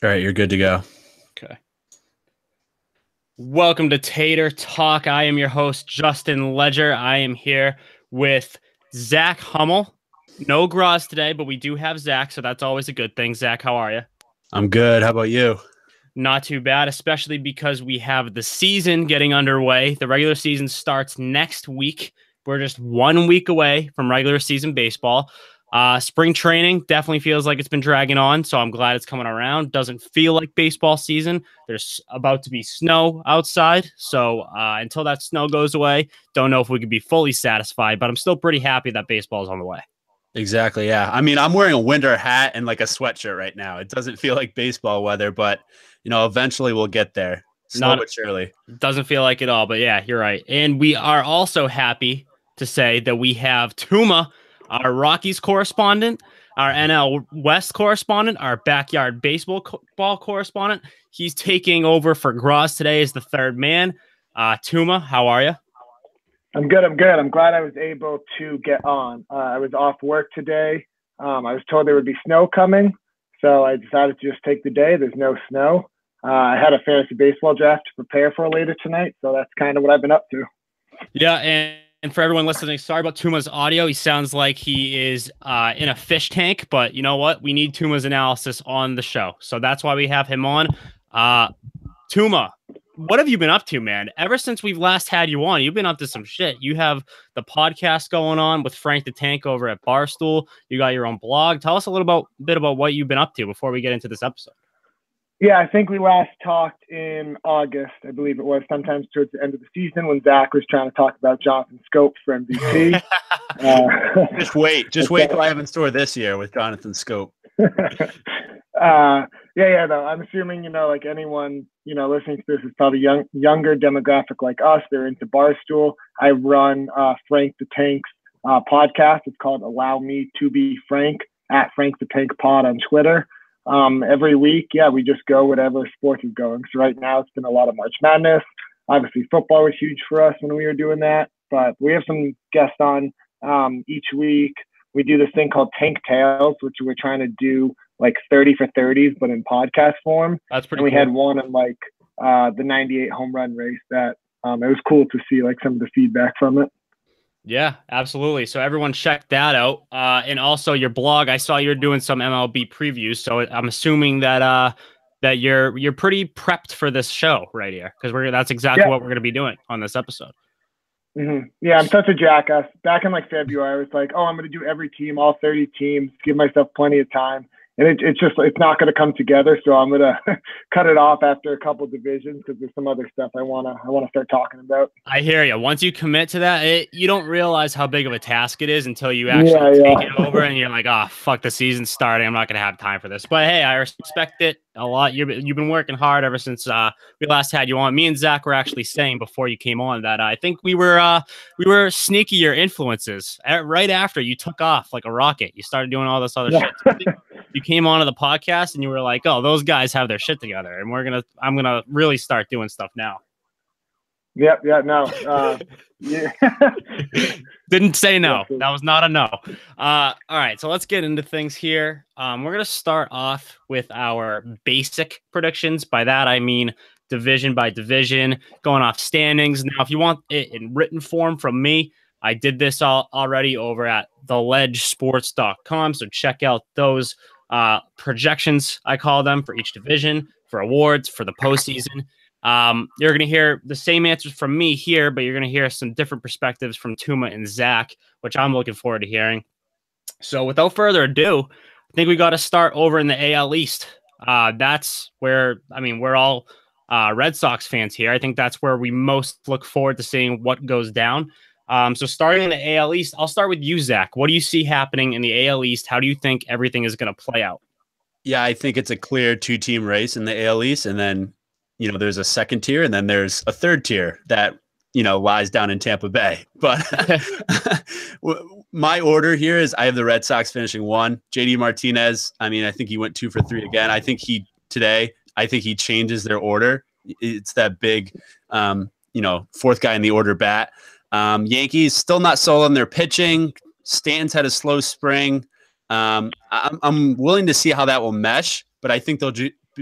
All right, you're good to go. Okay. Welcome to Tater Talk. I am your host, Justin Ledger. I am here with Zach Hummel. No Graz today, but we do have Zach, so that's always a good thing. Zach, how are you? I'm good. How about you? Not too bad, especially because we have the season getting underway. The regular season starts next week. We're just 1 week away from regular season baseball. Spring training definitely feels like it's been dragging on, so I'm glad it's coming around. Doesn't feel like baseball season. There's about to be snow outside, so until that snow goes away, don't know if we could be fully satisfied, but I'm still pretty happy that baseball is on the way. Exactly. Yeah. I mean, I'm wearing a winter hat and like a sweatshirt right now. It doesn't feel like baseball weather, but eventually we'll get there, slow Not but surely. Doesn't feel like it all, but yeah, you're right. And we are also happy to say that we have Tuma, our Rockies correspondent, our NL West correspondent, our backyard baseball correspondent. He's taking over for Graz today as the third man. Tuma, how are you? I'm good. I'm good. I'm glad I was able to get on. I was off work today. I was told there would be snow coming, so I decided to just take the day. There's no snow. I had a fantasy baseball draft to prepare for later tonight, so that's kind of what I've been up to. Yeah, and for everyone listening, sorry about Tuma's audio. He sounds like he is in a fish tank, but you know what? We need Tuma's analysis on the show, so that's why we have him on. Tuma, what have you been up to, man? Ever since we've last had you on, you've been up to some shit. You have the podcast going on with Frank the Tank over at Barstool. You got your own blog. Tell us a little bit about what you've been up to before we get into this episode. Yeah, I think we last talked in August, I believe it was, sometimes towards the end of the season when Zach was trying to talk about Jonathan Scopes for MVP. Just wait till I have in store this year with Jonathan Scope. Though I'm assuming, like anyone, listening to this is probably younger demographic like us. They're into Barstool. I run Frank the Tank's podcast. It's called Allow Me to Be Frank, at Frank the Tank Pod on Twitter. Every week, we just go whatever sports is going. So right now it's been a lot of March Madness. Obviously football was huge for us when we were doing that, but we have some guests on each week. We do this thing called Tank Tales, which we're trying to do like 30 for 30s, but in podcast form. That's pretty cool. We had one on like the 98 home run race that it was cool to see like some of the feedback from it. Yeah, absolutely. So everyone check that out. And also your blog, I saw you're doing some MLB previews. So I'm assuming that that you're pretty prepped for this show right here, because that's exactly what we're going to be doing on this episode. Mm-hmm. Yeah, I'm such a jackass. Back in like February, I was like, oh, I'm going to do every team, all 30 teams, give myself plenty of time. And it's not going to come together. So I'm going to cut it off after a couple divisions because there's some other stuff I want to start talking about. I hear you. Once you commit to that, you don't realize how big of a task it is until you actually take it over and you're like, oh, fuck, the season's starting. I'm not going to have time for this. But hey, I respect it a lot. You've been working hard ever since we last had you on. Me and Zach were actually saying before you came on that I think we were sneakier influences right after you took off like a rocket. You started doing all this other shit. You came onto the podcast and you were like, oh, those guys have their shit together. And I'm going to really start doing stuff now. Yep. Yeah. No. Yeah. Didn't say no. That was not a no. All right. So let's get into things here. We're going to start off with our basic predictions. By that, I mean division by division, going off standings. Now, if you want it in written form from me, I did this already over at theledgesports.com. So check out those projections, I call them, for each division, for awards, for the postseason. You're going to hear the same answers from me here, but you're going to hear some different perspectives from Tuma and Zach, which I'm looking forward to hearing. So without further ado, I think we got to start over in the AL East. That's where, we're all Red Sox fans here. I think that's where we most look forward to seeing what goes down. So starting in the AL East, I'll start with you, Zach. What do you see happening in the AL East? How do you think everything is going to play out? Yeah, I think it's a clear two-team race in the AL East, and then, there's a second tier, and then there's a third tier that, lies down in Tampa Bay. But my order here is I have the Red Sox finishing 1. JD Martinez, I think he went 2 for 3 again. I think he changes their order. It's that big, fourth guy in the order bat. Yankees still not sold on their pitching. Stanton's had a slow spring. I'm willing to see how that will mesh, but I think they'll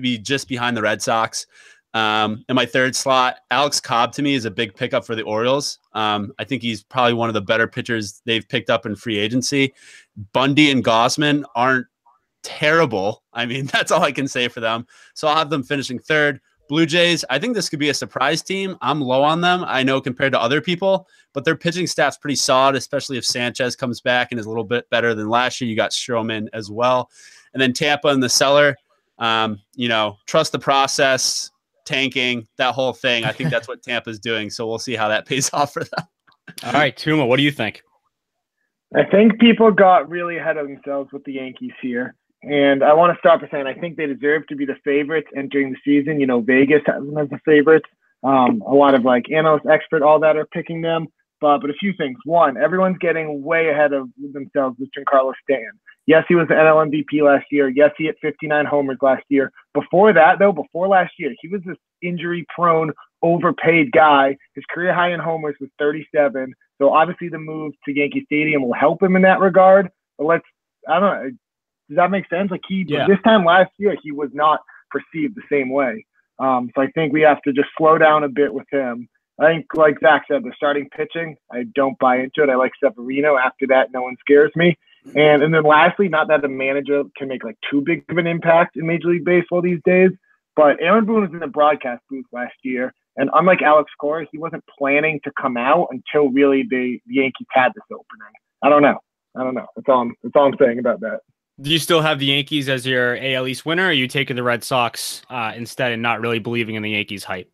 be just behind the Red Sox. In my third slot, Alex Cobb to me is a big pickup for the Orioles. I think he's probably one of the better pitchers they've picked up in free agency. Bundy and Gossman aren't terrible. I mean, that's all I can say for them. So I'll have them finishing third. Blue Jays, I think this could be a surprise team. I'm low on them, I know, compared to other people, but their pitching staff's pretty solid, especially if Sanchez comes back and is a little bit better than last year. You got Stroman as well. And then Tampa in the cellar, trust the process, tanking, that whole thing. I think that's what Tampa's doing. So we'll see how that pays off for them. All right, Tuma, what do you think? I think people got really ahead of themselves with the Yankees here. And I want to start by saying I think they deserve to be the favorites entering the season. Vegas has them as the favorites. A lot of analysts, experts, all that are picking them. But a few things. One, everyone's getting way ahead of themselves with Giancarlo Stanton. Yes, he was the NL MVP last year. Yes, he hit 59 homers last year. Before that, though, before last year, he was this injury-prone, overpaid guy. His career high in homers was 37. So obviously the move to Yankee Stadium will help him in that regard. But I don't know. Does that make sense? This time last year, he was not perceived the same way. So I think we have to just slow down a bit with him. I think, like Zach said, the starting pitching, I don't buy into it. I like Severino. After that, no one scares me. And then lastly, not that a manager can make too big of an impact in Major League Baseball these days, but Aaron Boone was in the broadcast booth last year. And unlike Alex Cora, he wasn't planning to come out until really the Yankees had this opening. I don't know. That's all I'm saying about that. Do you still have the Yankees as your AL East winner, or are you taking the Red Sox instead and not really believing in the Yankees hype?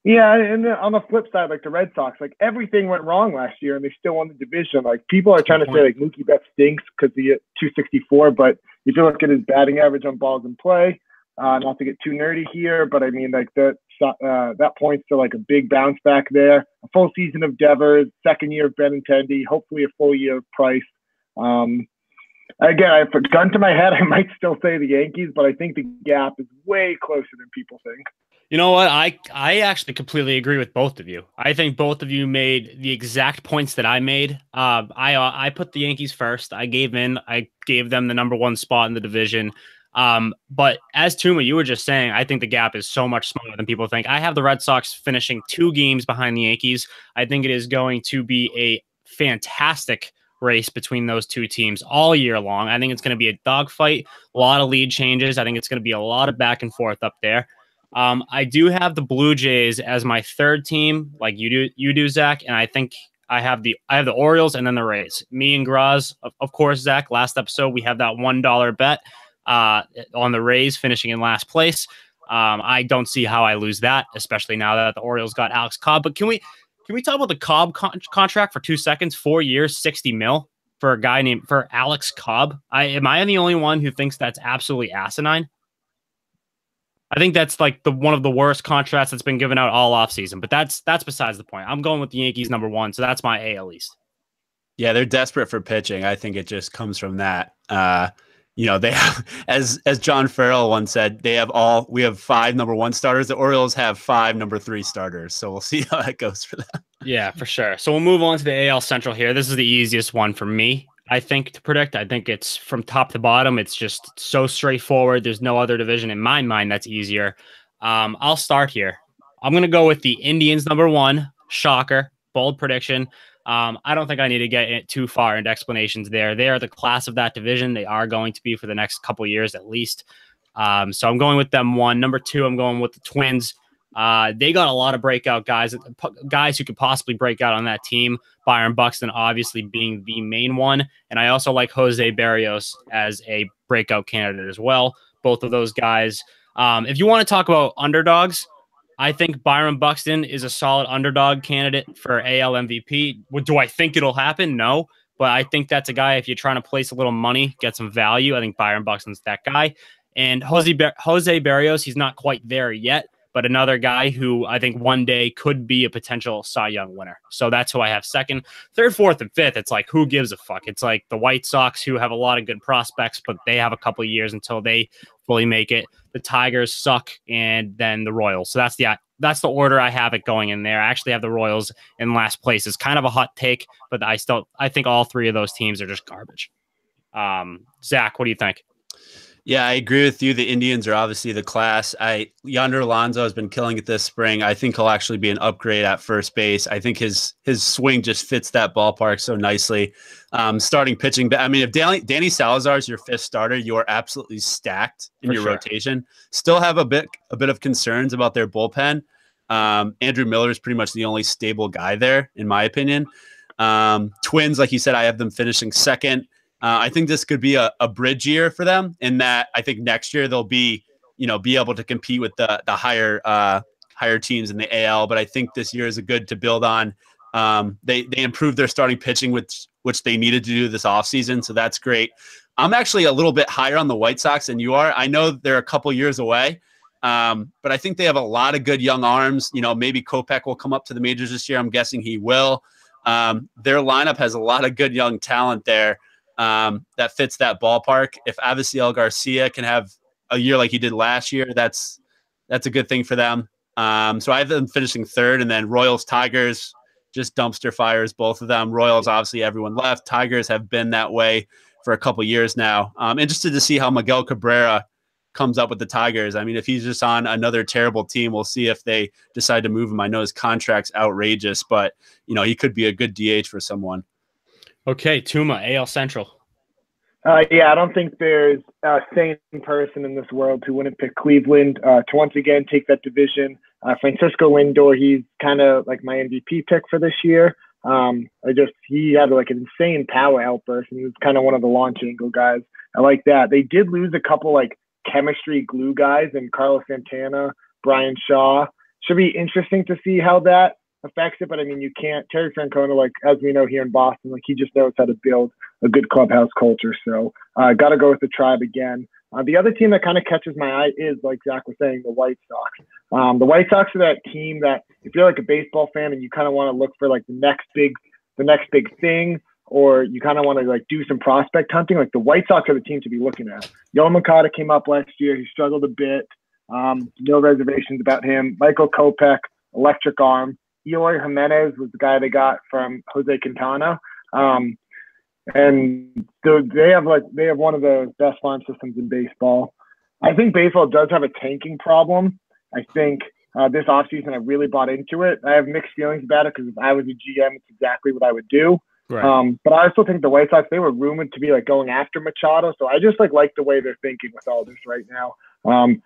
Yeah, and then on the flip side, the Red Sox, everything went wrong last year, and they still won the division. People are trying to say Mookie Betts stinks because he hit 264, but if you look at his batting average on balls in play, not to get too nerdy here, but I mean that points to a big bounce back there. A full season of Devers, second year of Benintendi, hopefully a full year of Price. Again, if a gun to my head, I might still say the Yankees, but I think the gap is way closer than people think. You know what? I actually completely agree with both of you. I think both of you made the exact points that I made. I put the Yankees first. I gave them the number one spot in the division. But as Tuma, you were just saying, I think the gap is so much smaller than people think. I have the Red Sox finishing 2 games behind the Yankees. I think it is going to be a fantastic race between those two teams all year long. I think it's going to be a dogfight, a lot of lead changes. I think it's going to be a lot of back and forth up there. I do have the Blue Jays as my third team, like you do, Zach, and I think I have the Orioles and then the Rays. Me and Graz, of course, Zach. Last episode we have that $1 bet on the Rays finishing in last place. I don't see how I lose that, especially now that the Orioles got Alex Cobb. But can we talk about the Cobb contract for 2 seconds? 4 years, $60 million for Alex Cobb. Am I the only one who thinks that's absolutely asinine? I think that's one of the worst contracts that's been given out all offseason, but that's besides the point. I'm going with the Yankees number 1, so that's my AL East. Yeah, they're desperate for pitching. I think it just comes from that. They have, as John Farrell once said, we have 5 number 1 starters. The Orioles have 5 number 3 starters. So we'll see how that goes for them. Yeah, for sure. So we'll move on to the AL Central here. This is the easiest one for me, I think, to predict. I think it's from top to bottom. It's just so straightforward. There's no other division in my mind that's easier. I'll start here. I'm going to go with the Indians number 1. Shocker. Bold prediction. I don't think I need to get too far into explanations there. They are the class of that division. They are going to be for the next couple of years at least. So I'm going with them 1. Number 2, I'm going with the Twins. They got a lot of breakout guys who could possibly break out on that team. Byron Buxton obviously being the main one. And I also like Jose Barrios as a breakout candidate as well. Both of those guys. If you want to talk about underdogs, I think Byron Buxton is a solid underdog candidate for AL MVP. Do I think it'll happen? No. But I think that's a guy, if you're trying to place a little money, get some value, I think Byron Buxton's that guy. And Jose Barrios, he's not quite there yet, but another guy who I think one day could be a potential Cy Young winner. So that's who I have second. Third, fourth, and fifth, it's like, who gives a fuck? It's like the White Sox, who have a lot of good prospects, but they have a couple of years until they fully make it. The Tigers suck, and then the Royals. So that's the order I have it going in there. I actually have the Royals in last place. It's kind of a hot take, but I think all 3 of those teams are just garbage. Zach, what do you think? Yeah, I agree with you. The Indians are obviously the class. Yonder Alonso has been killing it this spring. I think he'll actually be an upgrade at first base. I think his swing just fits that ballpark so nicely. Starting pitching, but I mean, if Danny Salazar is your fifth starter, you are absolutely stacked in your rotation. Still have a bit of concerns about their bullpen. Andrew Miller is pretty much the only stable guy there, in my opinion. Twins, like you said, I have them finishing second. I think this could be a bridge year for them in that I think next year they'll be able to compete with the higher teams in the AL. But I think this year is a good to build on. They improved their starting pitching, which they needed to do this offseason. So that's great. I'm actually a little bit higher on the White Sox than you are. I know they're a couple years away, but I think they have a lot of good young arms. Maybe Kopech will come up to the majors this year. I'm guessing he will. Their lineup has a lot of good young talent there. That fits that ballpark. If Avisail Garcia can have a year like he did last year, that's a good thing for them. So I have them finishing third, and then Royals, Tigers, just dumpster fires, both of them. Royals, obviously everyone left. Tigers have been that way for a couple years now. Interested to see how Miguel Cabrera comes up with the Tigers. I mean, if he's just on another terrible team, we'll see if they decide to move him. I know his contract's outrageous, but he could be a good DH for someone. Okay, Tuma, AL Central. Yeah, I don't think there's a sane person in this world who wouldn't pick Cleveland to once again take that division. Francisco Lindor, he's kind of like my MVP pick for this year. He had like an insane power outburst, and he was kind of one of the launch angle guys. I like that. They did lose a couple like chemistry glue guys in Carlos Santana, Brian Shaw. Should be interesting to see how that affects it, but I mean, you can't. Terry Francona, like as we know here in Boston, like he just knows how to build a good clubhouse culture. So got to go with the Tribe again. The other team that kind of catches my eye is, like Zach was saying, the White Sox. The White Sox are that team that if you're like a baseball fan and you kind of want to look for like the next big thing, or you kind of want to like do some prospect hunting, like the White Sox are the team to be looking at. Yoel Moncada came up last year. He struggled a bit. No reservations about him. Michael Kopech, electric arm. Eloy Jimenez was the guy they got from Jose Quintana. And they have one of the best farm systems in baseball. I think baseball does have a tanking problem. I think this offseason I really bought into it. I have mixed feelings about it because if I was a GM, it's exactly what I would do. Right. But I also think the White Sox, they were rumored to be like going after Machado. So I just like the way they're thinking with all this right now.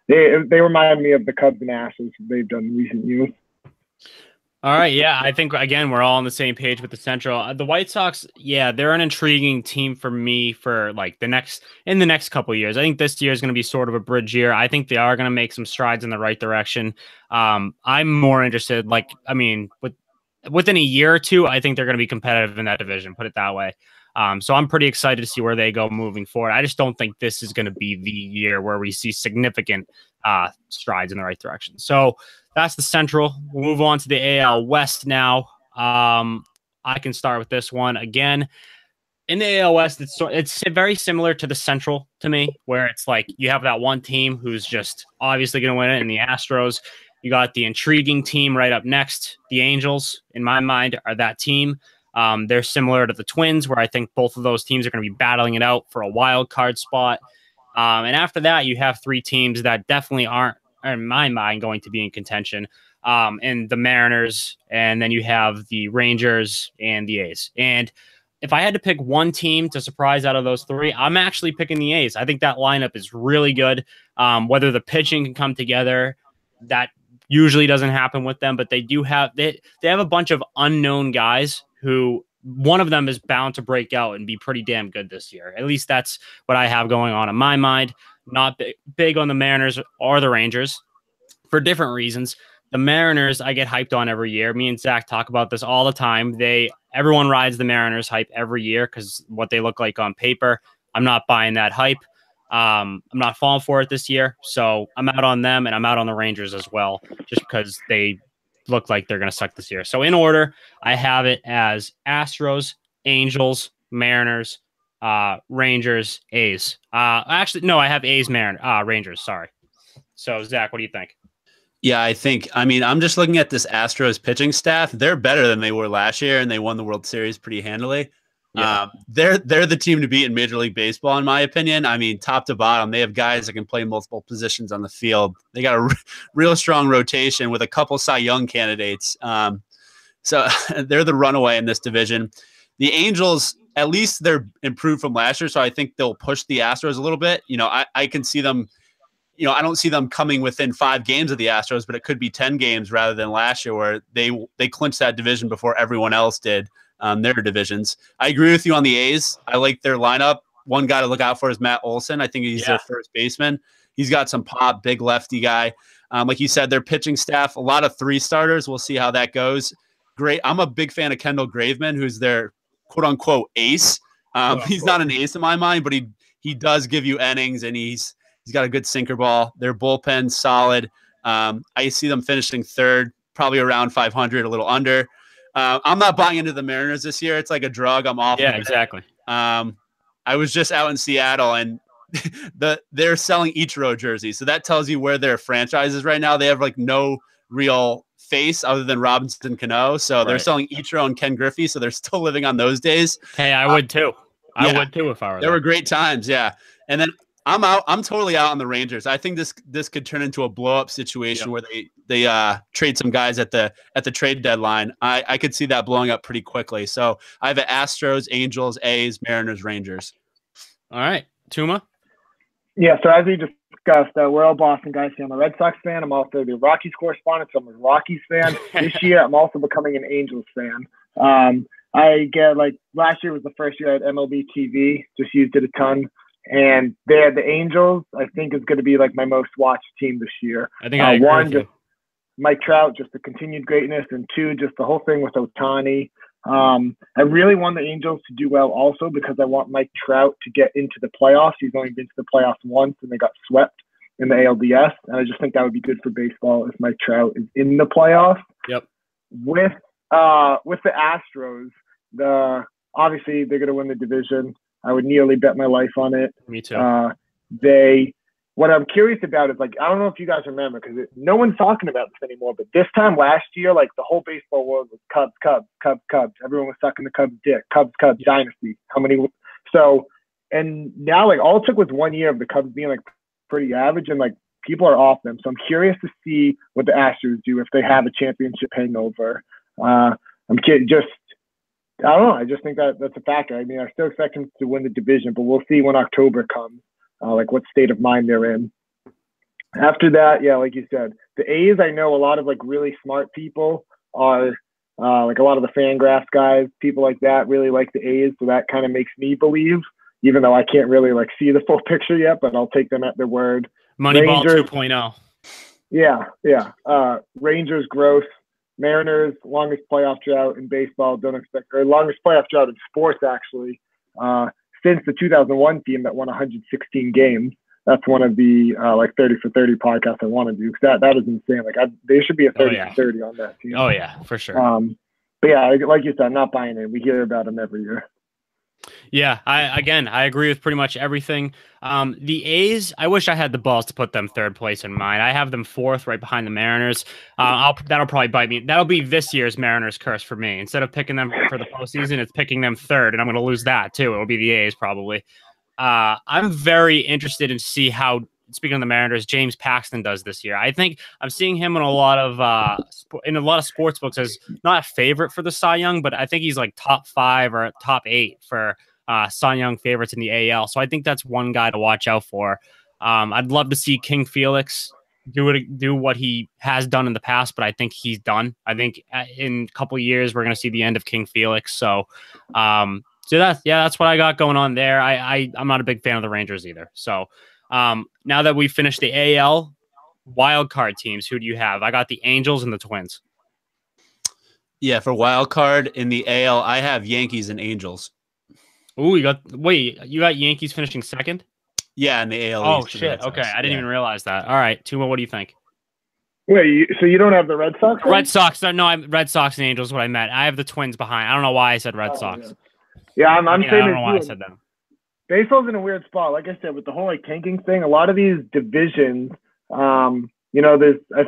They remind me of the Cubs and Astros they've done in recent years. All right, yeah, I think, again, we're all on the same page with the Central. The White Sox, yeah, they're an intriguing team for me for, like, in the next couple of years. I think this year is going to be sort of a bridge year. I think they are going to make some strides in the right direction. I'm more interested, within a year or two, I think they're going to be competitive in that division, put it that way. So I'm pretty excited to see where they go moving forward. I just don't think this is going to be the year where we see significant strides in the right direction. So that's the Central. We'll move on to the AL West now. I can start with this one again. In the AL West, it's very similar to the Central to me, where it's like you have that one team who's just obviously going to win it in the Astros. You got the intriguing team right up next. The Angels, in my mind, are that team. They're similar to the Twins, where I think both of those teams are going to be battling it out for a wild card spot. And after that, you have three teams that definitely aren't, in my mind, going to be in contention. And the Mariners, and then you have the Rangers and the A's. And if I had to pick one team to surprise out of those three, I'm actually picking the A's. I think that lineup is really good. Whether the pitching can come together, that usually doesn't happen with them, but they have a bunch of unknown guys who one of them is bound to break out and be pretty damn good this year. At least that's what I have going on in my mind. Not big on the Mariners or the Rangers for different reasons. The Mariners, I get hyped on every year. Me and Zach talk about this all the time. Everyone rides the Mariners hype every year because what they look like on paper. I'm not buying that hype. I'm not falling for it this year. So I'm out on them, and I'm out on the Rangers as well, just because they look like they're going to suck this year. So in order, I have it as Astros, Angels, Mariners, Rangers, A's. Actually, no, I have A's, Rangers. Sorry. So Zach, what do you think? Yeah, I'm just looking at this Astros pitching staff. They're better than they were last year, and they won the World Series pretty handily. Yeah. They're the team to beat in Major League Baseball, in my opinion. I mean, top to bottom, they have guys that can play multiple positions on the field. They got a real strong rotation with a couple Cy Young candidates. So they're the runaway in this division. The Angels, at least they're improved from last year, so I think they'll push the Astros a little bit. I can see them. I don't see them coming within 5 games of the Astros, but it could be 10 games rather than last year where they clinched that division before everyone else did their divisions. I agree with you on the A's. I like their lineup. One guy to look out for is Matt Olson. I think he's their first baseman. He's got some pop, big lefty guy. Like you said, their pitching staff, a lot of 3 starters. We'll see how that goes. Great. I'm a big fan of Kendall Graveman, who's their quote unquote ace. He's not an ace in my mind, but he does give you innings, and he's got a good sinker ball. Their bullpen's solid. I see them finishing 3rd, probably around 500, a little under. I'm not buying into the Mariners this year. It's like a drug. I'm off. Yeah, exactly. I was just out in Seattle, and they're selling Ichiro jerseys. So that tells you where their franchise is right now. They have like no real face other than Robinson Cano. So they're selling Ichiro and Ken Griffey. So they're still living on those days. Hey, I would too. I would too if I were there. There were great times. Yeah. And then I'm out. I'm totally out on the Rangers. I think this could turn into a blow up situation where they trade some guys at the trade deadline. I could see that blowing up pretty quickly. So I have Astros, Angels, A's, Mariners, Rangers. All right, Tuma. Yeah. So as we discussed, we're all Boston guys. I'm a Red Sox fan. I'm also the Rockies correspondent. So I'm a Rockies fan. This year, I'm also becoming an Angels fan. I get last year was the first year at MLB TV. Just used it a ton. And the Angels, I think, is going to be like my most watched team this year. I think I agree one, with you. just Mike Trout, just the continued greatness, and 2, just the whole thing with Ohtani. I really want the Angels to do well also because I want Mike Trout to get into the playoffs. He's only been to the playoffs once, and they got swept in the ALDS. And I just think that would be good for baseball if Mike Trout is in the playoffs. Yep. With the Astros, obviously they're going to win the division. I would nearly bet my life on it. Me too. What I'm curious about is I don't know if you guys remember because no one's talking about this anymore. But this time last year, the whole baseball world was Cubs, Cubs, Cubs, Cubs. Everyone was sucking the Cubs' dick. Cubs, Cubs, dynasty. How many? So, and now all it took was 1 year of the Cubs being pretty average, and people are off them. So I'm curious to see what the Astros do if they have a championship hangover. I'm kidding. I don't know. I just think that's a factor. I mean, I still expect them to win the division, but we'll see when October comes, what state of mind they're in. After that, yeah, like you said, the A's, I know a lot of really smart people are a lot of the Fangraphs guys, people like that really like the A's. So that kind of makes me believe, even though I can't really see the full picture yet, but I'll take them at their word. Moneyball 2.0. Yeah. Rangers, gross. Mariners, longest playoff drought in baseball, longest playoff drought in sports, actually, since the 2001 team that won 116 games. That's one of the 30 for 30 podcasts I want to do because that is insane. There should be a 30 for 30 on that team. Oh, yeah, for sure. But yeah, like you said, I'm not buying it. We hear about them every year. Yeah, I agree with pretty much everything. The A's, I wish I had the balls to put them 3rd place in mine. I have them 4th, right behind the Mariners. That'll probably bite me. That'll be this year's Mariners curse for me. Instead of picking them for the postseason, it's picking them 3rd, and I'm going to lose that too. It'll be the A's probably. I'm very interested in see how, speaking of the Mariners, James Paxton does this year. I think I'm seeing him in a lot of sports books as not a favorite for the Cy Young, but I think he's top 5 or top 8 for Cy Young favorites in the AL. So I think that's one guy to watch out for. I'd love to see King Felix do what he has done in the past, but I think he's done. I think in a couple of years we're going to see the end of King Felix. So that's what I got going on there. I'm not a big fan of the Rangers either. So now that we've finished the AL wild card teams, who do you have? I got the Angels and the Twins. Yeah, for wild card in the AL, I have Yankees and Angels. Ooh, you got Yankees finishing 2nd? Yeah, in the AL. Oh, shit. Okay, I didn't even realize that. All right, Tuma, what do you think? Wait, so you don't have the Red Sox? Red Sox. No, I'm Red Sox and Angels. What I meant. I have the Twins behind. I don't know why I said Red Sox. Yeah, I'm saying I don't know why I said that. Baseball's in a weird spot. Like I said, with the whole tanking thing, a lot of these divisions, I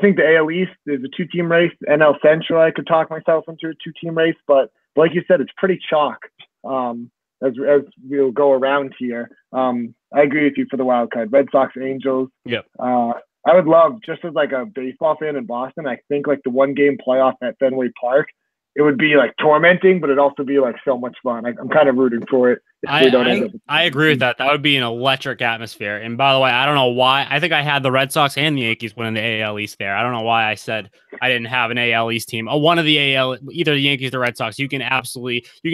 think the AL East is a 2-team race. NL Central, I could talk myself into a 2-team race, but like you said, it's pretty chalk. as we'll go around here. I agree with you for the wild card. Red Sox, Angels. Yep. I would love, just as like a baseball fan in Boston, I think like the 1-game playoff at Fenway Park, it would be like tormenting, but it'd also be like so much fun. I'm kind of rooting for it. I agree with that. That would be an electric atmosphere. And by the way, I don't know why. I think I had the Red Sox and the Yankees winning the AL East there. I don't know why I said I didn't have an AL East team. One of the AL, either the Yankees or the Red Sox. You can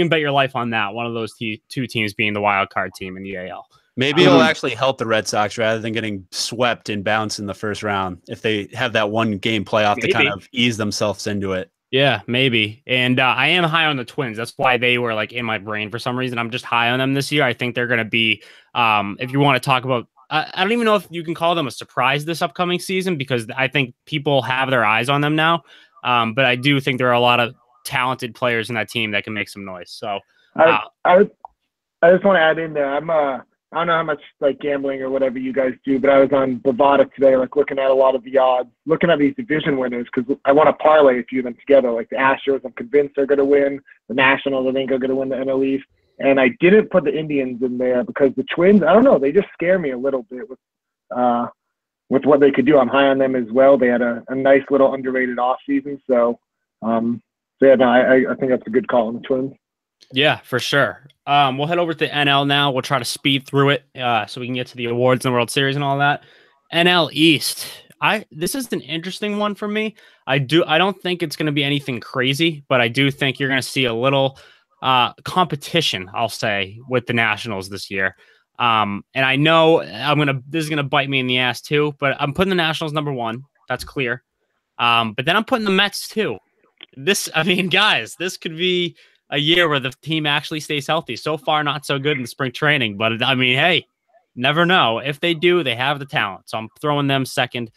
bet your life on that. One of those two teams being the wild card team in the AL. Maybe it'll actually help the Red Sox rather than getting swept and bounced in the first round if they have that 1-game playoff to kind of ease themselves into it. Yeah, maybe. And I am high on the Twins. That's why they were like in my brain for some reason. I'm just high on them this year. I think they're going to be, if you want to talk about, I don't even know if you can call them a surprise this upcoming season, because I think people have their eyes on them now. But I do think there are a lot of talented players in that team that can make some noise. So I just want to add in there. I don't know how much like gambling or whatever you guys do, but I was on Bovada today, like looking at a lot of the odds, looking at these division winners, because I want to parlay a few of them together. Like the Astros, I'm convinced they're going to win. The Nationals, I think, are going to win the NL East. And I didn't put the Indians in there because the Twins, I don't know, they just scare me a little bit with what they could do. I'm high on them as well. They had a nice little underrated offseason. So yeah, no, I think that's a good call on the Twins. Yeah, for sure. We'll head over to NL now. We'll try to speed through it so we can get to the awards and the World Series and all that. NL East. This is an interesting one for me. I don't think it's going to be anything crazy, but I do think you're going to see a little competition, I'll say, with the Nationals this year. And I know this is gonna bite me in the ass too, but I'm putting the Nationals number 1. That's clear. But then I'm putting the Mets too. Guys, this could be a year where the team actually stays healthy. So far, not so good in spring training, but hey, never know. If they do, they have the talent. So I'm throwing them second.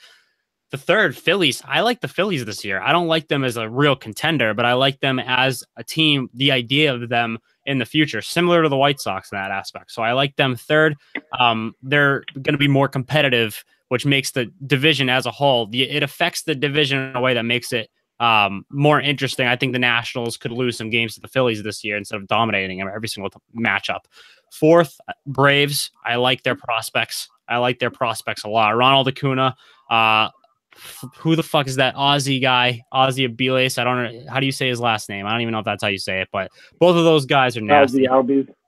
The third, Phillies. I like the Phillies this year. I don't like them as a real contender, but I like them as a team, the idea of them in the future, similar to the White Sox in that aspect. So I like them third. They're going to be more competitive, which makes the division as a whole, it affects the division in a way that makes it more interesting. I think the Nationals could lose some games to the Phillies this year instead of dominating them every single matchup. Fourth, Braves. I like their prospects. a lot. Ronald Acuna. Who the fuck is that Aussie guy? Ozzie Abiles. I don't know. How do you say his last name? I don't even know if that's how you say it, but both of those guys are nasty.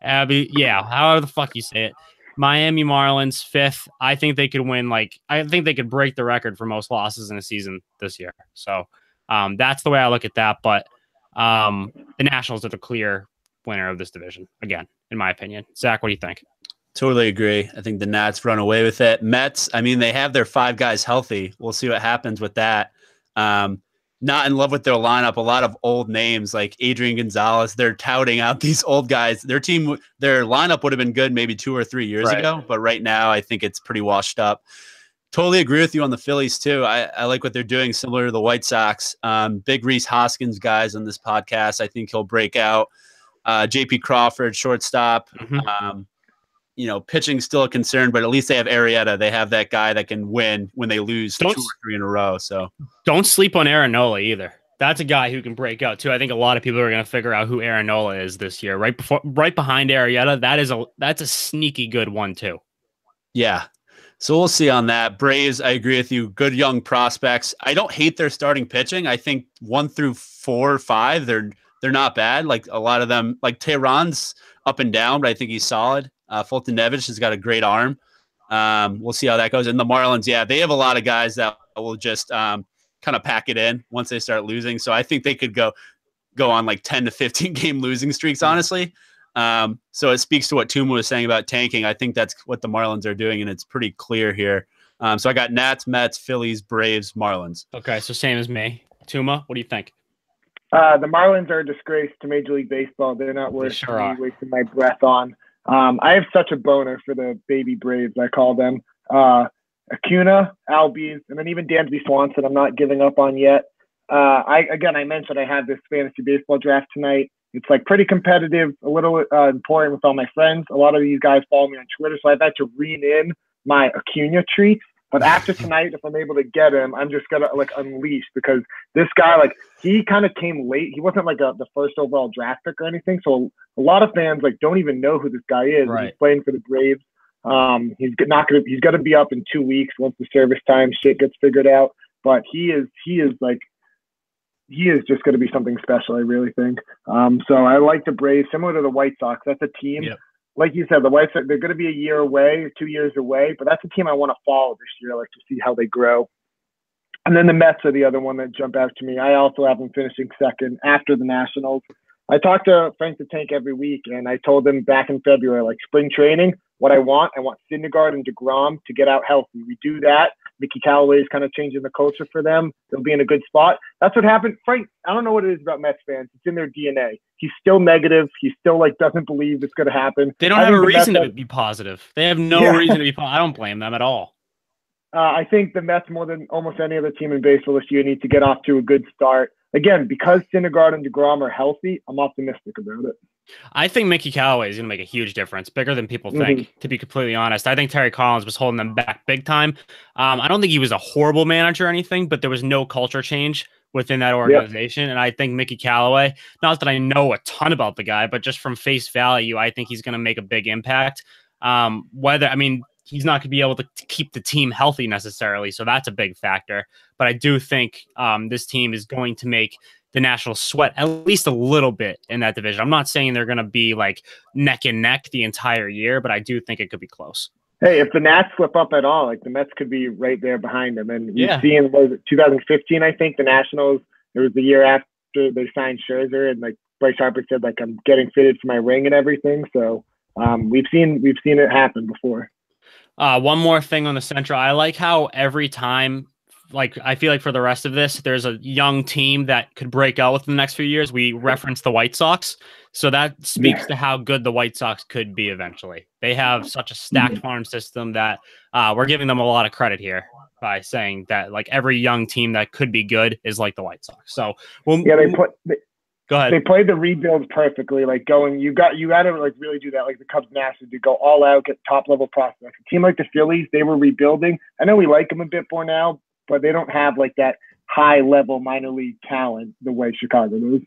Abby, yeah, however the fuck you say it. Miami Marlins, fifth. I think they could win. I think they could break the record for most losses in a season this year. So that's the way I look at that. But the Nationals are the clear winner of this division, again, in my opinion. Zach, what do you think? Totally agree. I think the Nats run away with it. Mets, they have their 5 guys healthy. We'll see what happens with that. Not in love with their lineup. A lot of old names like Adrian Gonzalez. They're touting out these old guys. Their lineup would have been good maybe 2 or 3 years ago, but right now I think it's pretty washed up. Totally agree with you on the Phillies too. I like what they're doing, similar to the White Sox. Big Reese Hoskins guys on this podcast. I think he'll break out. JP Crawford, shortstop. Pitching's still a concern, but at least they have Arrieta. They have that guy that can win when they lose 2 or 3 in a row. So don't sleep on Aaron Nola either. That's a guy who can break out too. I think a lot of people are going to figure out who Aaron Nola is this year. Right behind Arrieta. That's a sneaky good one too. Yeah. So we'll see on that. Braves, I agree with you. Good young prospects. I don't hate their starting pitching. I think 1 through 4 or 5, they're not bad. Like a lot of them, like Tehran's up and down, but I think he's solid. Fulton Nevich has got a great arm. We'll see how that goes. And the Marlins, yeah, they have a lot of guys that will just kind of pack it in once they start losing. So I think they could go on like 10 to 15 game losing streaks, honestly. So it speaks to what Tuma was saying about tanking. I think that's what the Marlins are doing, and it's pretty clear here. So I got Nats, Mets, Phillies, Braves, Marlins. Okay, so same as me. Tuma, what do you think? The Marlins are a disgrace to Major League Baseball. They're not worth me wasting my breath on. I have such a boner for the baby Braves, I call them. Acuna, Albies, and then even Dansby Swanson I'm not giving up on yet. I mentioned I had this fantasy baseball draft tonight. It's like pretty competitive, a little important with all my friends. A lot of these guys follow me on Twitter, so I've had to rein in my Acuna treats. But after tonight, if I'm able to get him, I'm just gonna like unleash, because this guy, like, he kind of came late. He wasn't like the first overall draft pick or anything. So a lot of fans like don't even know who this guy is. Right. He's playing for the Braves. He's gonna be up in 2 weeks once the service time shit gets figured out. But he is just going to be something special, I really think. So I like the Braves, similar to the White Sox. That's a team, like you said, the White Sox, they're going to be a year away, 2 years away, but that's a team I want to follow this year, like to see how they grow. And then the Mets are the other one that jump out to me. I also have them finishing second after the Nationals. I talk to Frank the Tank every week, and I told him back in February, like, spring training, what I want Syndergaard and DeGrom to get out healthy. We do that. Mickey Callaway is kind of changing the culture for them. They'll be in a good spot. That's what happened. Frank, I don't know what it is about Mets fans. It's in their DNA. He's still negative. He still like doesn't believe it's going to happen. They don't have a reason to be positive. They have no reason to be positive. I don't blame them at all. I think the Mets, more than almost any other team in baseball this year, need to get off to a good start. Again, because Syndergaard and DeGrom are healthy, I'm optimistic about it. I think Mickey Callaway is going to make a huge difference, bigger than people think, to be completely honest. I think Terry Collins was holding them back big time. I don't think he was a horrible manager or anything, but there was no culture change within that organization. And I think Mickey Callaway, not that I know a ton about the guy, but just from face value, I think he's going to make a big impact. He's not going to be able to keep the team healthy necessarily, so that's a big factor. But I do think this team is going to make the Nationals sweat at least a little bit in that division. I'm not saying they're going to be like neck and neck the entire year, but I do think it could be close. Hey, if the Nats slip up at all, like the Mets could be right there behind them. And we've seen, what was it, 2015, I think, the Nationals, it was the year after they signed Scherzer, and like Bryce Harper said, like, I'm getting fitted for my ring and everything. So we've seen it happen before. One more thing on the Central. I like how every time, like, I feel like for the rest of this, there's a young team that could break out within the next few years. We reference the White Sox. So that speaks to how good the White Sox could be eventually. They have such a stacked farm system that we're giving them a lot of credit here by saying that, like, every young team that could be good is like the White Sox. So, go ahead. They played the rebuild perfectly. Like, you got to like really do that. Like the Cubs mastered to go all out, get top level prospects. A team like the Phillies, they were rebuilding. I know we like them a bit more now, but they don't have like that high level minor league talent the way Chicago does.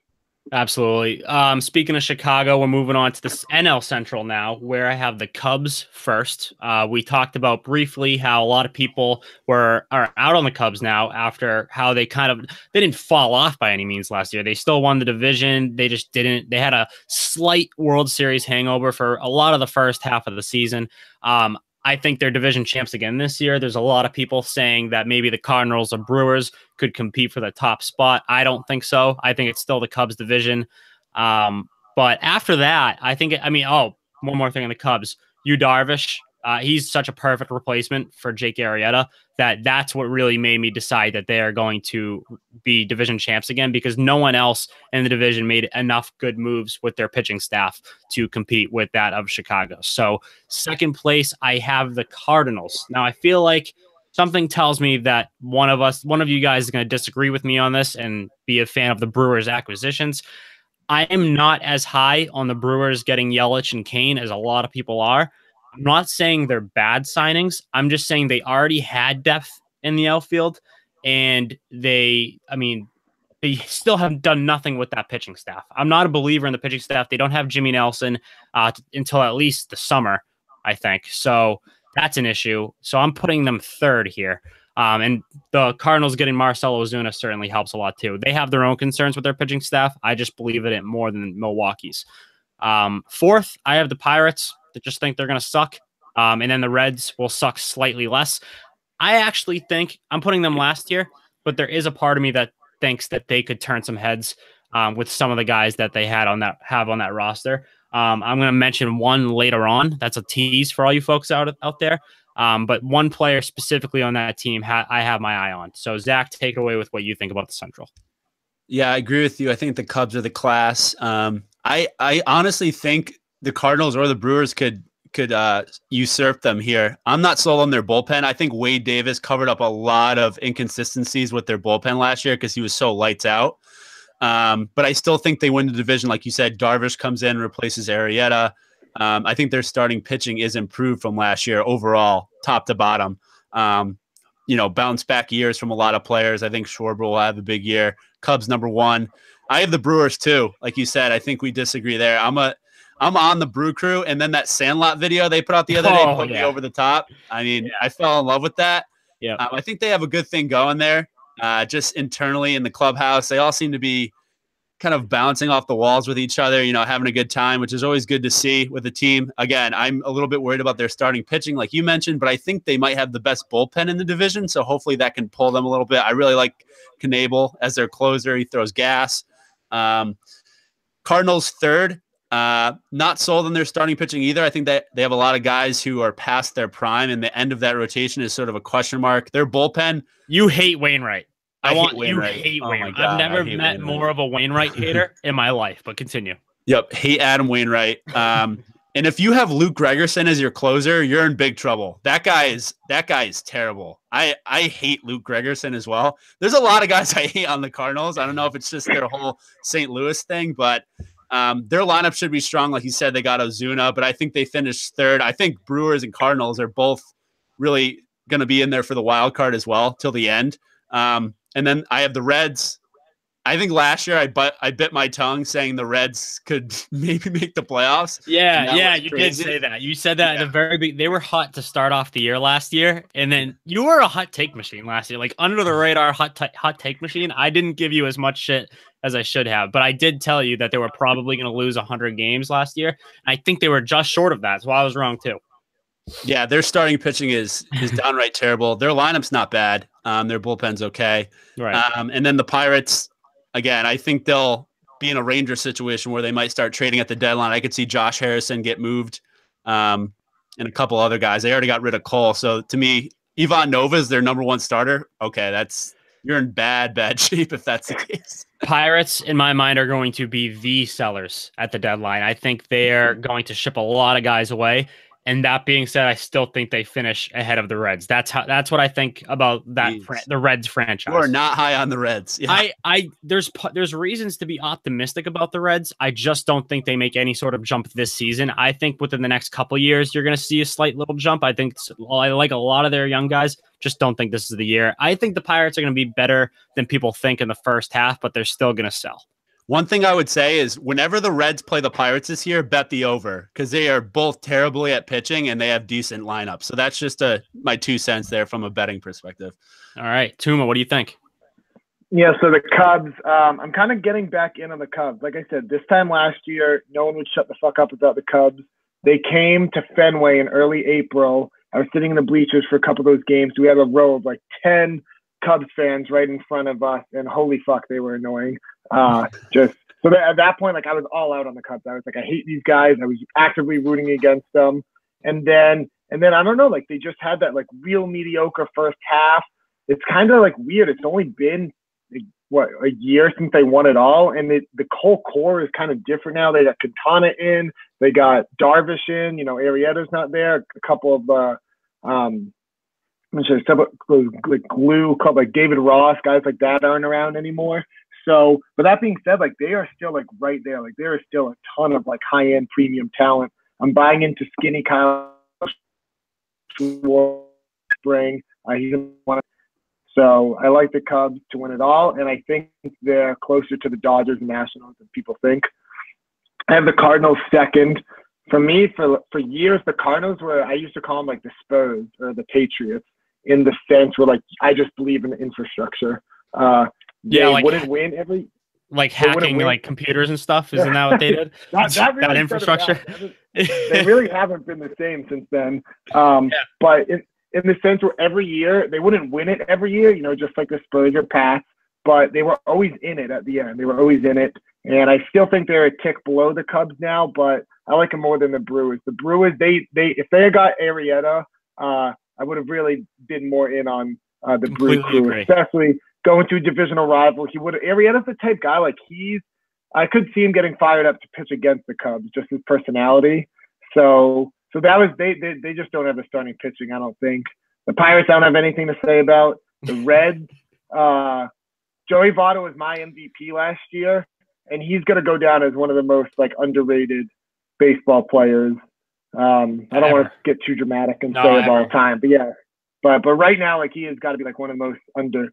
Absolutely. Speaking of Chicago, we're moving on to the NL Central now, where I have the Cubs first. We talked about briefly how a lot of people are out on the Cubs now after how they didn't fall off by any means last year. They still won the division. They just didn't. They had a slight World Series hangover for a lot of the first half of the season. I think they're division champs again this year. There's a lot of people saying that maybe the Cardinals or Brewers could compete for the top spot. I don't think so. I think it's still the Cubs division. But after that, one more thing on the Cubs. Yu Darvish, he's such a perfect replacement for Jake Arrieta that's what really made me decide that they are going to be division champs again, because no one else in the division made enough good moves with their pitching staff to compete with that of Chicago. So second place, I have the Cardinals. Now I feel like something tells me that one of you guys is going to disagree with me on this and be a fan of the Brewers acquisitions. I am not as high on the Brewers getting Yelich and Kane as a lot of people are. I'm not saying they're bad signings. I'm just saying they already had depth in the outfield, and they still have done nothing with that pitching staff. I'm not a believer in the pitching staff. They don't have Jimmy Nelson until at least the summer, I think. So that's an issue. So I'm putting them third here. And the Cardinals getting Marcell Ozuna certainly helps a lot too. They have their own concerns with their pitching staff. I just believe in it more than Milwaukee's. Fourth, I have the Pirates. That just think they're going to suck. And then the Reds will suck slightly less. I actually think I'm putting them last year, but there is a part of me that thinks that they could turn some heads with some of the guys that they have on that roster. I'm going to mention one later on. That's a tease for all you folks out there. But one player specifically on that team I have my eye on. So Zach, take it away with what you think about the Central. Yeah, I agree with you. I think the Cubs are the class. I honestly think the Cardinals or the Brewers could usurp them here. I'm not sold on their bullpen. I think Wade Davis covered up a lot of inconsistencies with their bullpen last year because he was so lights out. But I still think they win the division. Like you said, Darvish comes in, replaces Arrieta. I think their starting pitching is improved from last year overall, top to bottom. bounce back years from a lot of players. I think Schwarber will have a big year. Cubs number 1. I have the Brewers too. Like you said, I think we disagree there. I'm on the Brew Crew, and then that Sandlot video they put out the other day put me over the top. I mean, I fell in love with that. Yeah, I think they have a good thing going there. Just internally in the clubhouse, they all seem to be kind of bouncing off the walls with each other, having a good time, which is always good to see with the team. Again, I'm a little bit worried about their starting pitching, like you mentioned, but I think they might have the best bullpen in the division, so hopefully that can pull them a little bit. I really like Knebel as their closer. He throws gas. Cardinals 3rd. Not sold on their starting pitching either. I think that they have a lot of guys who are past their prime, and the end of that rotation is sort of a question mark. Their bullpen. You hate Wainwright. I hate Wainwright. You hate Wainwright. I've never met more of a Wainwright hater in my life, but continue. Yep. Hate Adam Wainwright. And if you have Luke Gregerson as your closer, you're in big trouble. That guy is terrible. I hate Luke Gregerson as well. There's a lot of guys I hate on the Cardinals. I don't know if it's just their whole St. Louis thing, but their lineup should be strong. Like you said, they got Ozuna, but I think they finished 3rd. I think Brewers and Cardinals are both really going to be in there for the wild card as well till the end. And then I have the Reds. I think last year I bit my tongue saying the Reds could maybe make the playoffs. Yeah, you did say that. You said that at the very beginning. They were hot to start off the year last year, and then you were a hot take machine last year, like under the radar hot take machine. I didn't give you as much shit as I should have, but I did tell you that they were probably going to lose 100 games last year. I think they were just short of that, so I was wrong too. Yeah, their starting pitching is downright terrible. Their lineup's not bad. Their bullpen's okay. Right. And then the Pirates, again, I think they'll be in a Ranger situation where they might start trading at the deadline. I could see Josh Harrison get moved, and a couple other guys. They already got rid of Cole. So to me, Ivan Nova is their number 1 starter. Okay, you're in bad shape if that's the case. Pirates, in my mind, are going to be the sellers at the deadline. I think they're going to ship a lot of guys away. And that being said, I still think they finish ahead of the Reds. That's what I think about that the Reds franchise. You are not high on the Reds. Yeah. There's reasons to be optimistic about the Reds. I just don't think they make any sort of jump this season. I think within the next couple years, you're going to see a slight little jump. I like a lot of their young guys. Just don't think this is the year. I think the Pirates are going to be better than people think in the first half, but they're still going to sell. One thing I would say is whenever the Reds play the Pirates this year, bet the over because they are both terribly at pitching and they have decent lineups. So that's just my 2 cents there from a betting perspective. All right. Tuma, what do you think? Yeah, so the Cubs, I'm kind of getting back in on the Cubs. Like I said, this time last year, no one would shut the fuck up about the Cubs. They came to Fenway in early April. I was sitting in the bleachers for a couple of those games. We had a row of like 10 Cubs fans right in front of us, and holy fuck, they were annoying. At that point, like I was all out on the Cubs. I was like, I hate these guys. I was actively rooting against them. And then I don't know, like they just had that like real mediocre first half. It's kind of like weird. It's only been a year since they won it all, and the whole core is kind of different now. They got Quintana in, they got Darvish in. Arrieta's not there. A couple of like David Ross, guys like that aren't around anymore. So, but that being said, like they are still like right there. Like there is still a ton of like high-end premium talent. I'm buying into skinny Kyle Spring. So I like the Cubs to win it all, and I think they're closer to the Dodgers and Nationals than people think. I have the Cardinals second. For me, for years, the Cardinals I used to call them like the Spurs or the Patriots in the sense where like I just believe in the infrastructure. They wouldn't win every like hacking like computers and stuff. Isn't that what they did? that infrastructure. They really haven't been the same since then. But in the sense where every year they wouldn't win it every year, just like the Spurs or Pats, but they were always in it at the end. They were always in it, and I still think they're a tick below the Cubs now, but I like them more than the Brewers. The Brewers, if they had got Arrieta, I would have really been more in on the Brewers, especially going to a divisional rival. Arrieta's the type guy, like I could see him getting fired up to pitch against the Cubs, just his personality. So that was, they just don't have the starting pitching, I don't think. The Pirates I don't have anything to say about. The Reds, Joey Votto was my MVP last year, and he's going to go down as one of the most like underrated baseball players. I don't want to get too dramatic and say it all the time, but yeah. But right now, like, he has got to be like one of the most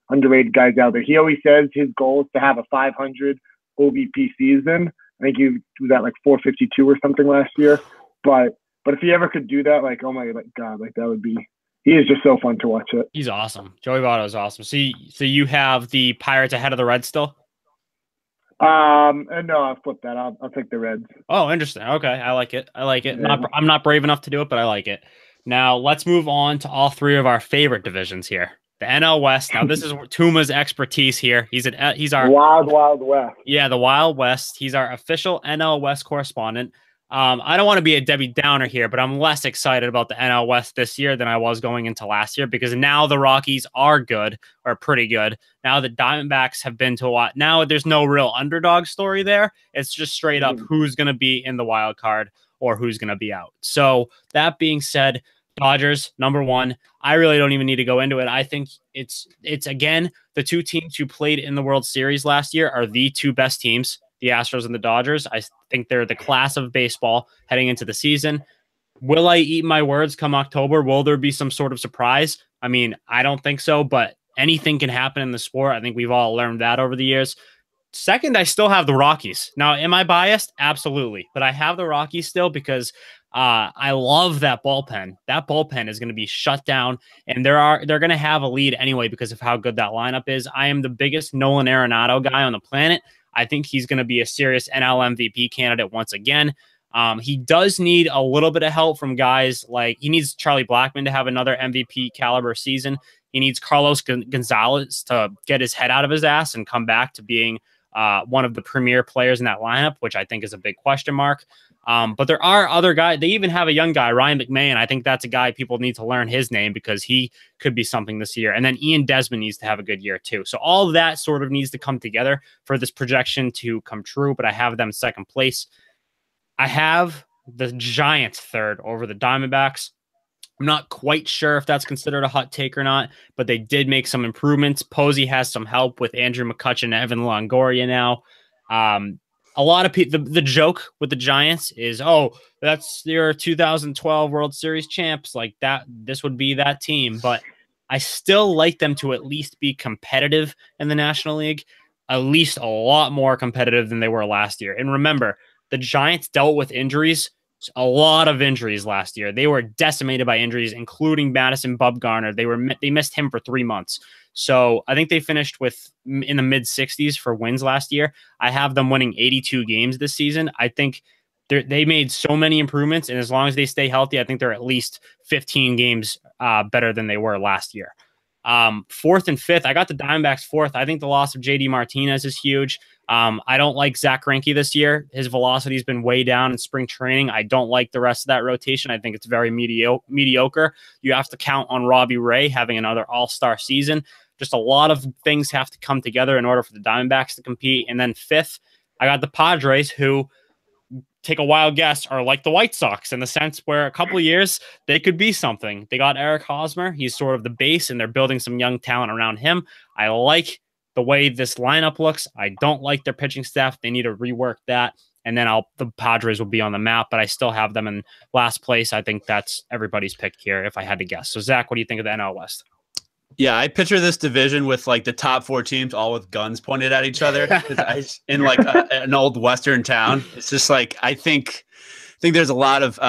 underrated guys out there. He always says his goal is to have a 500 OVP season. I think he was at like 452 or something last year. But if he ever could do that, like, oh my God, like that would be. He is just so fun to watch it. He's awesome. Joey Votto is awesome. So you have the Pirates ahead of the Reds still? No, I'll flip that. I'll take the Reds. Oh, interesting. Okay, I like it. Yeah. I'm not brave enough to do it, but I like it. Now let's move on to all three of our favorite divisions here. The NL West. Now this is Tuma's expertise here. He's our Wild West. Yeah, the Wild West. He's our official NL West correspondent. I don't want to be a Debbie Downer here, but I'm less excited about the NL West this year than I was going into last year because now the Rockies are good or pretty good. Now the Diamondbacks have been to a lot. Now there's no real underdog story there. It's just straight up who's going to be in the wild card or who's going to be out. So that being said, Dodgers, number one. I really don't even need to go into it. I think it's again, the two teams who played in the World Series last year are the two best teams, the Astros and the Dodgers. I think they're the class of baseball heading into the season. Will I eat my words come October? Will there be some sort of surprise? I mean, I don't think so, but anything can happen in the sport. I think we've all learned that over the years. Second, I still have the Rockies. Now, am I biased? Absolutely. But I have the Rockies still because I love that bullpen. That bullpen is going to be shut down, and they're going to have a lead anyway because of how good that lineup is. I am the biggest Nolan Arenado guy on the planet. I think he's going to be a serious NL MVP candidate once again. He does need a little bit of help from guys like he needs Charlie Blackmon to have another MVP caliber season. He needs Carlos Gonzalez to get his head out of his ass and come back to being one of the premier players in that lineup, which I think is a big question mark. But there are other guys. They even have a young guy, Ryan McMahon. I think that's a guy people need to learn his name because he could be something this year. And then Ian Desmond needs to have a good year too. So all of that sort of needs to come together for this projection to come true. But I have them second place. I have the Giants third over the Diamondbacks. I'm not quite sure if that's considered a hot take or not, but they did make some improvements. Posey has some help with Andrew McCutchen and Evan Longoria now. A lot of people, the joke with the Giants is, oh, that's your 2012 World Series champs. Like that, this would be that team. But I still like them to at least be competitive in the National League, at least a lot more competitive than they were last year. And remember, the Giants dealt with injuries, a lot of injuries last year. They were decimated by injuries, including Madison Bumgarner. They missed him for 3 months. So I think they finished in the mid 60s for wins last year. I have them winning 82 games this season. I think they made so many improvements, and as long as they stay healthy, I think they're at least 15 games better than they were last year. Fourth and fifth, I got the Diamondbacks fourth. I think the loss of JD Martinez is huge. I don't like Zach Greinke this year. His velocity has been way down in spring training. I don't like the rest of that rotation. I think it's very mediocre. You have to count on Robbie Ray having another all-star season. Just a lot of things have to come together in order for the Diamondbacks to compete. And then fifth, I got the Padres, who, take a wild guess, are like the White Sox in the sense where a couple of years they could be something. They got Eric Hosmer. He's sort of the base, and they're building some young talent around him. I like the way this lineup looks. I don't like their pitching staff. They need to rework that. And then the Padres will be on the map, but I still have them in last place. I think that's everybody's pick here if I had to guess. So Zach, what do you think of the NL West? Yeah, I picture this division with like the top four teams all with guns pointed at each other in like an old Western town. It's just like I think there's a lot of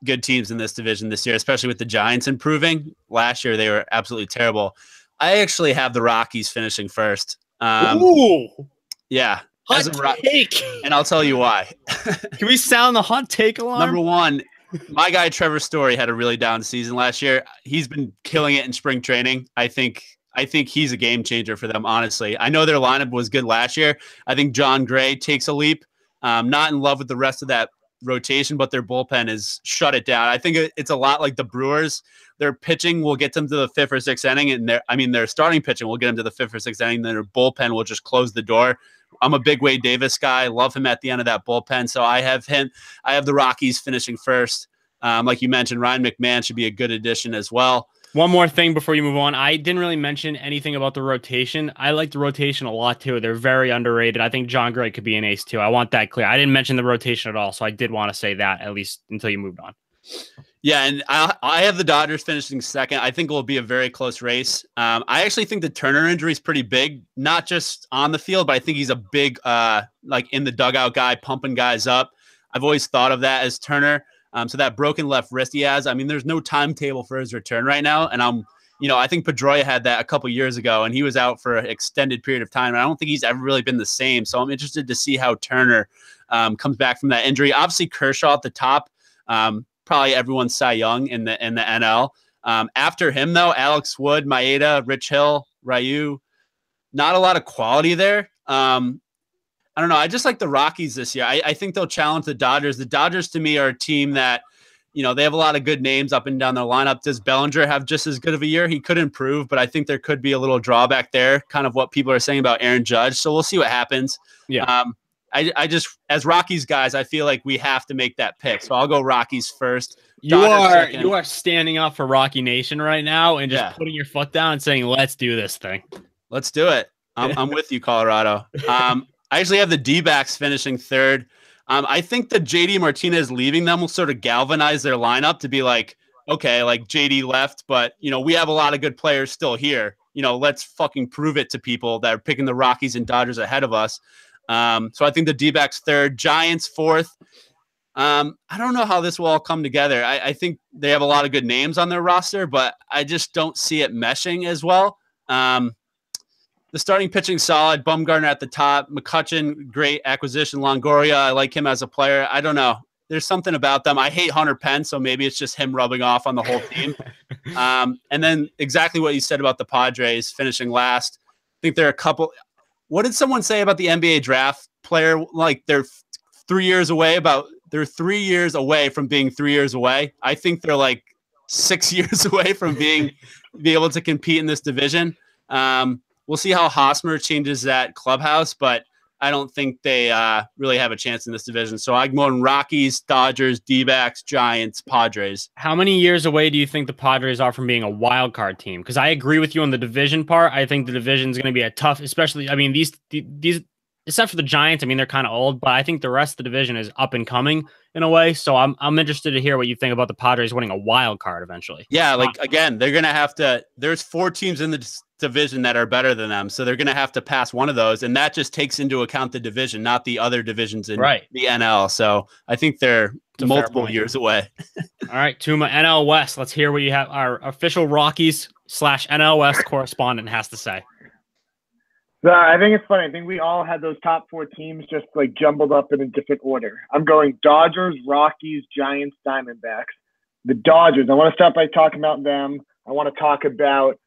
good teams in this division this year, especially with the Giants improving. Last year they were absolutely terrible. I actually have the Rockies finishing first. Ooh, yeah, hot take, and I'll tell you why. Can we sound the hot take alarm? Number one. My guy Trevor Story had a really down season last year. He's been killing it in spring training. I think he's a game changer for them, honestly. I know their lineup was good last year. I think John Gray takes a leap. Not in love with the rest of that rotation, but their bullpen has shut it down. I think it's a lot like the Brewers. Their pitching will get them to the fifth or sixth inning, and their starting pitching will get them to the fifth or sixth inning. Then their bullpen will just close the door. I'm a big Wade Davis guy. Love him at the end of that bullpen. So I have him. I have the Rockies finishing first. Like you mentioned, Ryan McMahon should be a good addition as well. One more thing before you move on. I didn't really mention anything about the rotation. I like the rotation a lot too. They're very underrated. I think John Gray could be an ace too. I want that clear. I didn't mention the rotation at all, so I did want to say that at least until you moved on. Yeah, and I have the Dodgers finishing second. I think it will be a very close race. I actually think the Turner injury is pretty big, not just on the field, but I think he's a big, like in the dugout guy, pumping guys up. I've always thought of that as Turner. So that broken left wrist he has, I mean, there's no timetable for his return right now. And I think Pedroia had that a couple years ago, and he was out for an extended period of time. And I don't think he's ever really been the same. So I'm interested to see how Turner comes back from that injury. Obviously, Kershaw at the top. Probably everyone's Cy Young in the NL. After him, though, Alex Wood, Maeda, Rich Hill, Ryu, not a lot of quality there. I don't know. I just like the Rockies this year. I think they'll challenge the Dodgers. The Dodgers, to me, are a team that, they have a lot of good names up and down their lineup. Does Bellinger have just as good of a year? He could improve, but I think there could be a little drawback there, kind of what people are saying about Aaron Judge. So we'll see what happens. Yeah. I just, as Rockies guys, I feel like we have to make that pick. So I'll go Rockies first. You are standing up for Rocky Nation right now and just putting your foot down and saying, let's do this thing. Let's do it. I'm with you, Colorado. I actually have the D-backs finishing third. I think that JD Martinez leaving them will sort of galvanize their lineup to be like, okay, like JD left, but we have a lot of good players still here. Let's fucking prove it to people that are picking the Rockies and Dodgers ahead of us. So I think the D-backs third, Giants fourth. I don't know how this will all come together. I think they have a lot of good names on their roster, but I just don't see it meshing as well. The starting pitching solid. Bumgarner at the top. McCutchen, great acquisition. Longoria, I like him as a player. I don't know. There's something about them. I hate Hunter Pence, so maybe it's just him rubbing off on the whole team. And then exactly what you said about the Padres finishing last. I think there are a couple. What did someone say about the NBA draft player? Like they're 3 years away. They're 3 years away from being 3 years away. I think they're like 6 years away from be able to compete in this division. We'll see how Hosmer changes that clubhouse, but I don't think they really have a chance in this division. So I'm going Rockies, Dodgers, D-backs, Giants, Padres. How many years away do you think the Padres are from being a wild card team? Because I agree with you on the division part. I think the division is going to be a tough, especially, I mean, these, except for the Giants, I mean, they're kind of old, but I think the rest of the division is up and coming in a way. So I'm interested to hear what you think about the Padres winning a wild card eventually. Yeah, like, again, they're going to have to, there's 4 teams in the division that are better than them. So they're going to have to pass one of those. And that just takes into account the division, not the other divisions in the NL. So I think they're multiple years away. All right, Tuma, NL West. Let's hear what you have. Our official Rockies/NL West correspondent has to say. I think it's funny. I think we all had those top 4 teams just like jumbled up in a different order. I'm going Dodgers, Rockies, Giants, Diamondbacks. The Dodgers, I want to start by talking about them. I want to talk about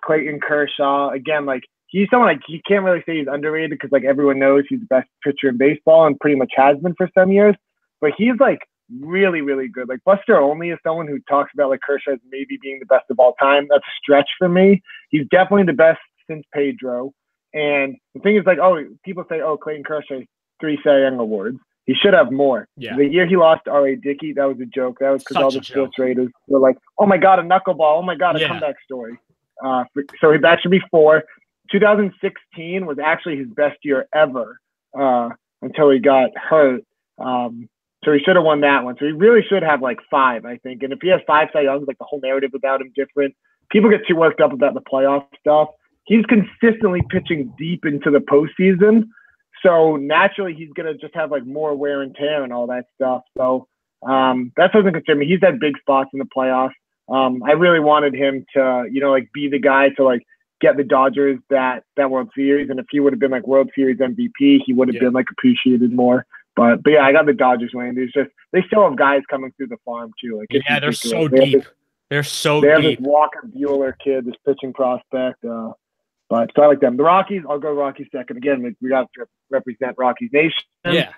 Clayton Kershaw. Again, like he's someone like you can't really say he's underrated because like everyone knows he's the best pitcher in baseball and pretty much has been for some years. But he's like really, really good. Like Buster Olney is someone who talks about like Kershaw as maybe being the best of all time. That's a stretch for me. He's definitely the best since Pedro. And the thing is, like, people say, Clayton Kershaw has 3 Cy Young awards. He should have more. Yeah. The year he lost to R.A. Dickey, that was a joke. That was because all the sports raters were like, oh, my God, a knuckleball. Oh, my God, a comeback story. So that should be 4. 2016 was actually his best year ever until he got hurt. So he should have won that one. So he really should have, like, 5, I think. And if he has 5 Cy Youngs, like, the whole narrative about him different. People get too worked up about the playoff stuff. He's consistently pitching deep into the postseason. So naturally, he's going to just have like more wear and tear and all that stuff. So that doesn't concern me. He's had big spots in the playoffs. I really wanted him to, like be the guy to like get the Dodgers that World Series. And if he would have been like World Series MVP, he would have been like appreciated more. But yeah, I got the Dodgers winning. They still have guys coming through the farm too. Like they're so deep. They're so deep. They have this Walker Buehler kid, this pitching prospect. But so I like them. The Rockies, I'll go Rockies second. Again, we got to represent Rockies Nation. Yeah.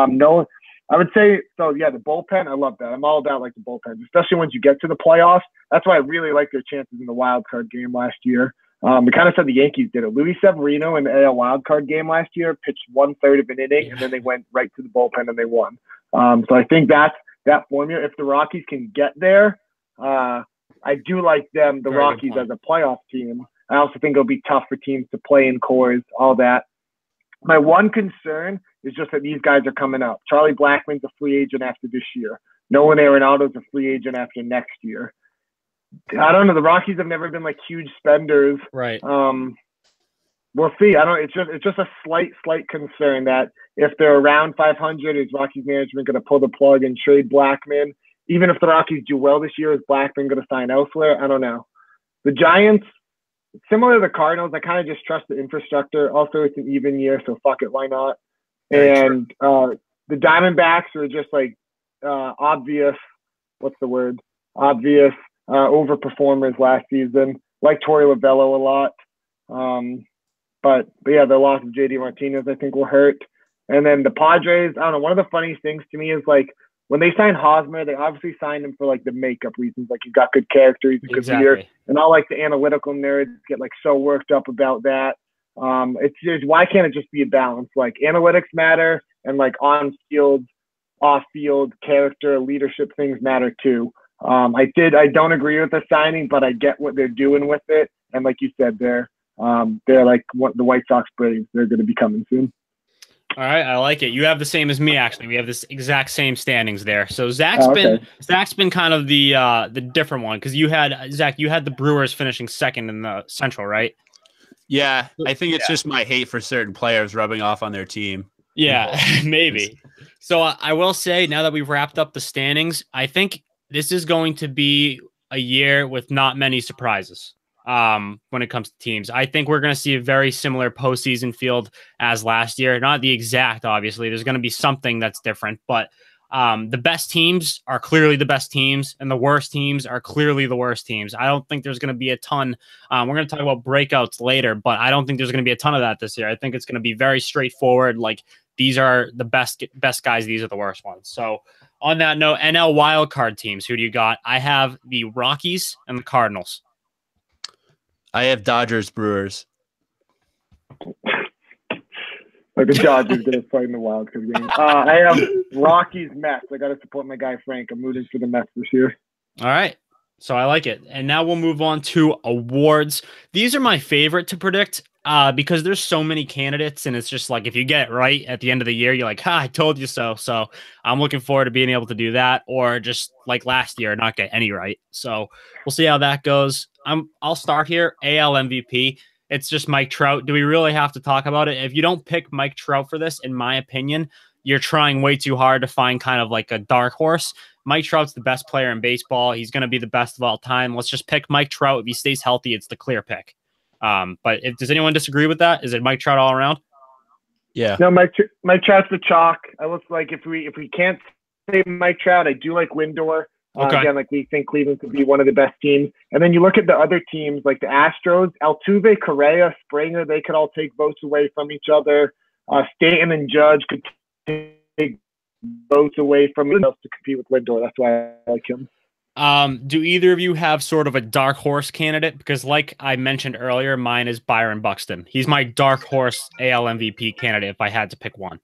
No, I would say, so yeah, the bullpen, I love that. I'm all about like the bullpen, especially once you get to the playoffs. That's why I really like their chances in the wild card game last year. We kind of said the Yankees did it. Luis Severino in the AL wild card game last year pitched 1/3 of an inning, and then they went right to the bullpen and they won. So I think that's that formula. If the Rockies can get there, I do like them, the Rockies as a playoff team. I also think it'll be tough for teams to play in cores, all that. My one concern is just that these guys are coming up. Charlie Blackmon's a free agent after this year. Nolan Arenado's a free agent after next year. I don't know. The Rockies have never been like huge spenders. Right. We'll see. I don't. It's just a slight concern that if they're around 500, is Rockies management going to pull the plug and trade Blackman? Even if the Rockies do well this year, is Blackman going to sign elsewhere? I don't know. The Giants, similar to the Cardinals, I kind of just trust the infrastructure. Also, it's an even year, so fuck it, why not? And the Diamondbacks are just like obvious. What's the word? Obvious overperformers last season. Like Torey Lovello a lot. But yeah, the loss of JD Martinez, I think, will hurt. And then the Padres, I don't know. One of the funniest things to me is like when they signed Hosmer, they obviously signed him for like the makeup reasons. Like he's got good character, he's a good leader. And all like the analytical nerds get like so worked up about that. It's just, why can't it just be a balance? Like analytics matter and like on field, off field character, leadership things matter too. I don't agree with the signing, but I get what they're doing with it. And like you said, they're like what the White Sox Braves. They're going to be coming soon. All right, I like it. You have the same as me, actually. We have this exact same standings there. So Zach's been kind of the different one because you had the Brewers finishing second in the Central, right? Yeah, I think it's just my hate for certain players rubbing off on their team. Yeah, maybe. So I will say, now that we've wrapped up the standings, I think this is going to be a year with not many surprises. When it comes to teams, I think we're going to see a very similar postseason field as last year. Not the exact, obviously. There's going to be something that's different, but the best teams are clearly the best teams, and the worst teams are clearly the worst teams. I don't think there's going to be a ton. We're going to talk about breakouts later, but I don't think there's going to be a ton of that this year. I think it's going to be very straightforward. Like these are the best guys. These are the worst ones. So on that note, NL wildcard teams, who do you got? I have the Rockies and the Cardinals. I have Dodgers, Brewers. Like the Dodgers going to fight in the wild card game. I have Rockies, Mets. I got to support my guy Frank. I'm rooting for the Mets this year. All right. So I like it. And now we'll move on to awards. These are my favorite to predict because there's so many candidates, and it's just like if you get it right at the end of the year, you're like, I told you so. So I'm looking forward to being able to do that, or just like last year, not get any right. So we'll see how that goes. I'll start here. AL MVP. It's just Mike Trout. Do we really have to talk about it? If you don't pick Mike Trout for this, in my opinion, you're trying way too hard to find kind of like a dark horse. Mike Trout's the best player in baseball. He's going to be the best of all time. Let's just pick Mike Trout. If he stays healthy, it's the clear pick. But does anyone disagree with that? Is it Mike Trout all around? Yeah. No, Mike Trout's the chalk. I look like if we can't say Mike Trout, I do like Lindor. Okay. Again, like we think Cleveland could be one of the best teams. And then you look at the other teams, like the Astros, Altuve, Correa, Springer, they could all take votes away from each other. Stanton and Judge could take votes away from each other to compete with Lindor. That's why I like him. Do either of you have sort of a dark horse candidate? Because like I mentioned earlier, mine is Byron Buxton. He's my dark horse AL MVP candidate if I had to pick one.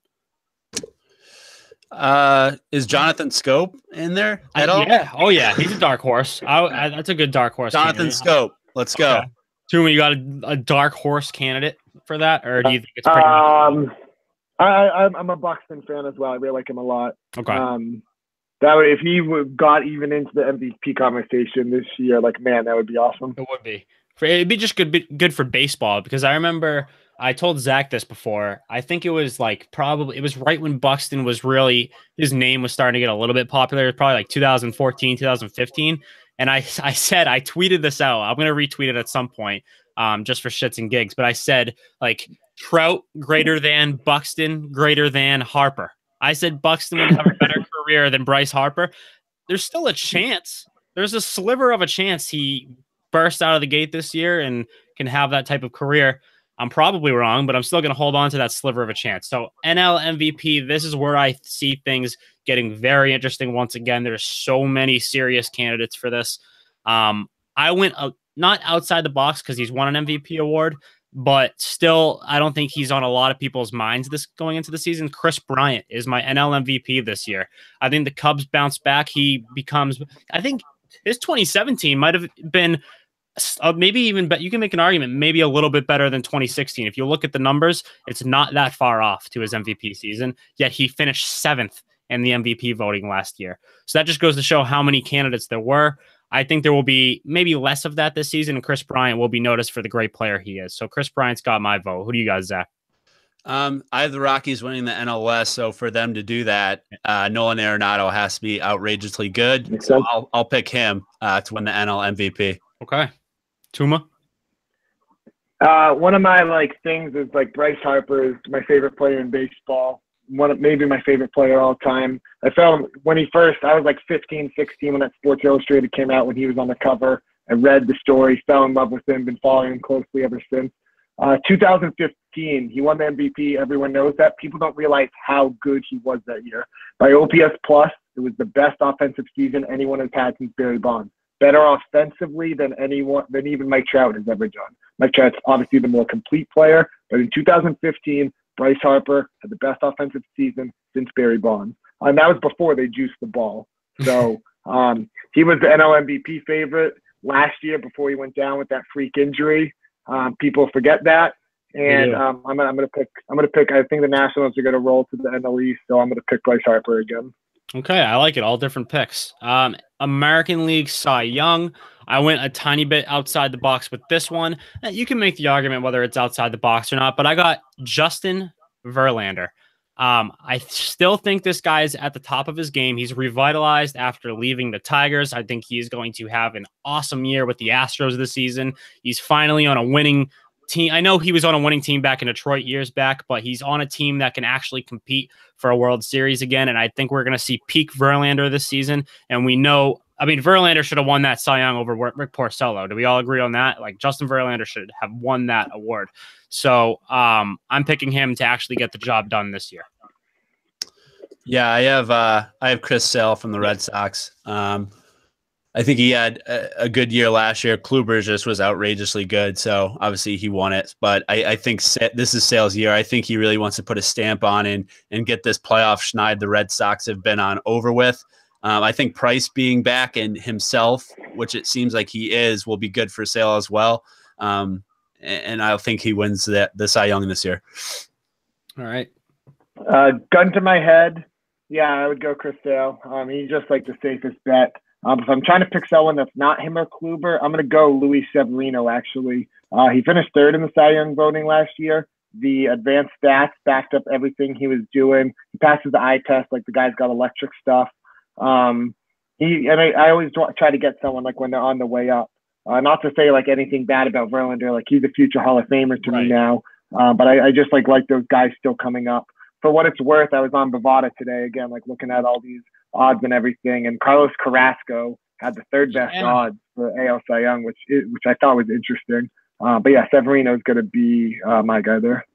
Is Jonathan Scope in there at all? Yeah. Oh yeah, he's a dark horse. That's a good dark horse. Jonathan Scope. Let's go. Okay. Tuma, you got a dark horse candidate for that, or do you think it's pretty much... I'm a Buxton fan as well. I really like him a lot. Okay. That would, if he got even into the MVP conversation this year, like man, that would be awesome. It would be. It'd be just good for baseball, because I remember I told Zach this before. I think it was like it was right when Buxton was really, his name was starting to get a little bit popular. It was probably like 2014, 2015. And I said, I tweeted this out. I'm going to retweet it at some point just for shits and gigs. But I said like Trout greater than Buxton, greater than Harper. I said Buxton would have a better career than Bryce Harper. There's still a chance. There's a sliver of a chance he bursts out of the gate this year and can have that type of career. I'm probably wrong, but I'm still going to hold on to that sliver of a chance. So NL MVP, this is where I see things getting very interesting. Once again, there's so many serious candidates for this. I went not outside the box because he's won an MVP award, but still, I don't think he's on a lot of people's minds this going into the season. Chris Bryant is my NL MVP this year. I think the Cubs bounce back. He becomes, I think his 2017 might have been maybe even, but you can make an argument, maybe a little bit better than 2016. If you look at the numbers, it's not that far off to his MVP season, yet he finished 7th and the MVP voting last year. So that just goes to show how many candidates there were. I think there will be maybe less of that this season, and Chris Bryant will be noticed for the great player he is. So Chris Bryant's got my vote. Who do you guys, Zach? I have the Rockies winning the NL West, so for them to do that, Nolan Arenado has to be outrageously good. So I'll pick him to win the NL MVP. Okay, Tuma. One of my things is Bryce Harper is my favorite player in baseball. Maybe my favorite player all time. I found when I was 15, 16 when that Sports Illustrated came out when he was on the cover. I read the story, fell in love with him, been following him closely ever since. 2015, he won the MVP. Everyone knows that. People don't realize how good he was that year. By OPS plus, it was the best offensive season anyone has had since Barry Bonds. Better offensively than even Mike Trout has ever done. Mike Trout's obviously the more complete player, but in 2015, Bryce Harper had the best offensive season since Barry Bonds. And that was before they juiced the ball. So he was the NL MVP favorite last year before he went down with that freak injury. People forget that. And I'm gonna pick. I think the Nationals are gonna roll to the NL East, so I'm gonna pick Bryce Harper again. Okay, I like it. All different picks. American League Cy Young. I went a tiny bit outside the box with this one. You can make the argument whether it's outside the box or not, but I got Justin Verlander. I still think this guy's at the top of his game. He's revitalized after leaving the Tigers. I think he is going to have an awesome year with the Astros this season. He's finally on a winning team. I know he was on a winning team back in Detroit years back, but he's on a team that can actually compete for a World Series again. And I think we're going to see peak Verlander this season. And we know, Verlander should have won that Cy Young over Rick Porcello. Do we all agree on that? Justin Verlander should have won that award. So I'm picking him to actually get the job done this year. Yeah, I have Chris Sale from the Red Sox. I think he had a good year last year. Kluber just was outrageously good, so obviously he won it. But I think this is Sale's year. I think he really wants to put a stamp on and get this playoff schneid the Red Sox have been on over with. I think Price being back and himself, which it seems like he is, will be good for Sale as well. And I think he wins the Cy Young this year. All right. Gun to my head, yeah, I would go Chris Sale. He's just the safest bet. If I'm trying to pick someone that's not him or Kluber, I'm going to go Luis Severino, actually. He finished third in the Cy Young voting last year. The advanced stats backed up everything he was doing. He passes the eye test, the guy's got electric stuff. I always try to get someone when they're on the way up. Not to say anything bad about Verlander, he's a future Hall of Famer to me now. But I just like those guys still coming up. For what it's worth, I was on Bovada today again, looking at all these odds and everything, and Carlos Carrasco had the third best odds for AL Cy Young, which I thought was interesting. But yeah, Severino is going to be my guy there.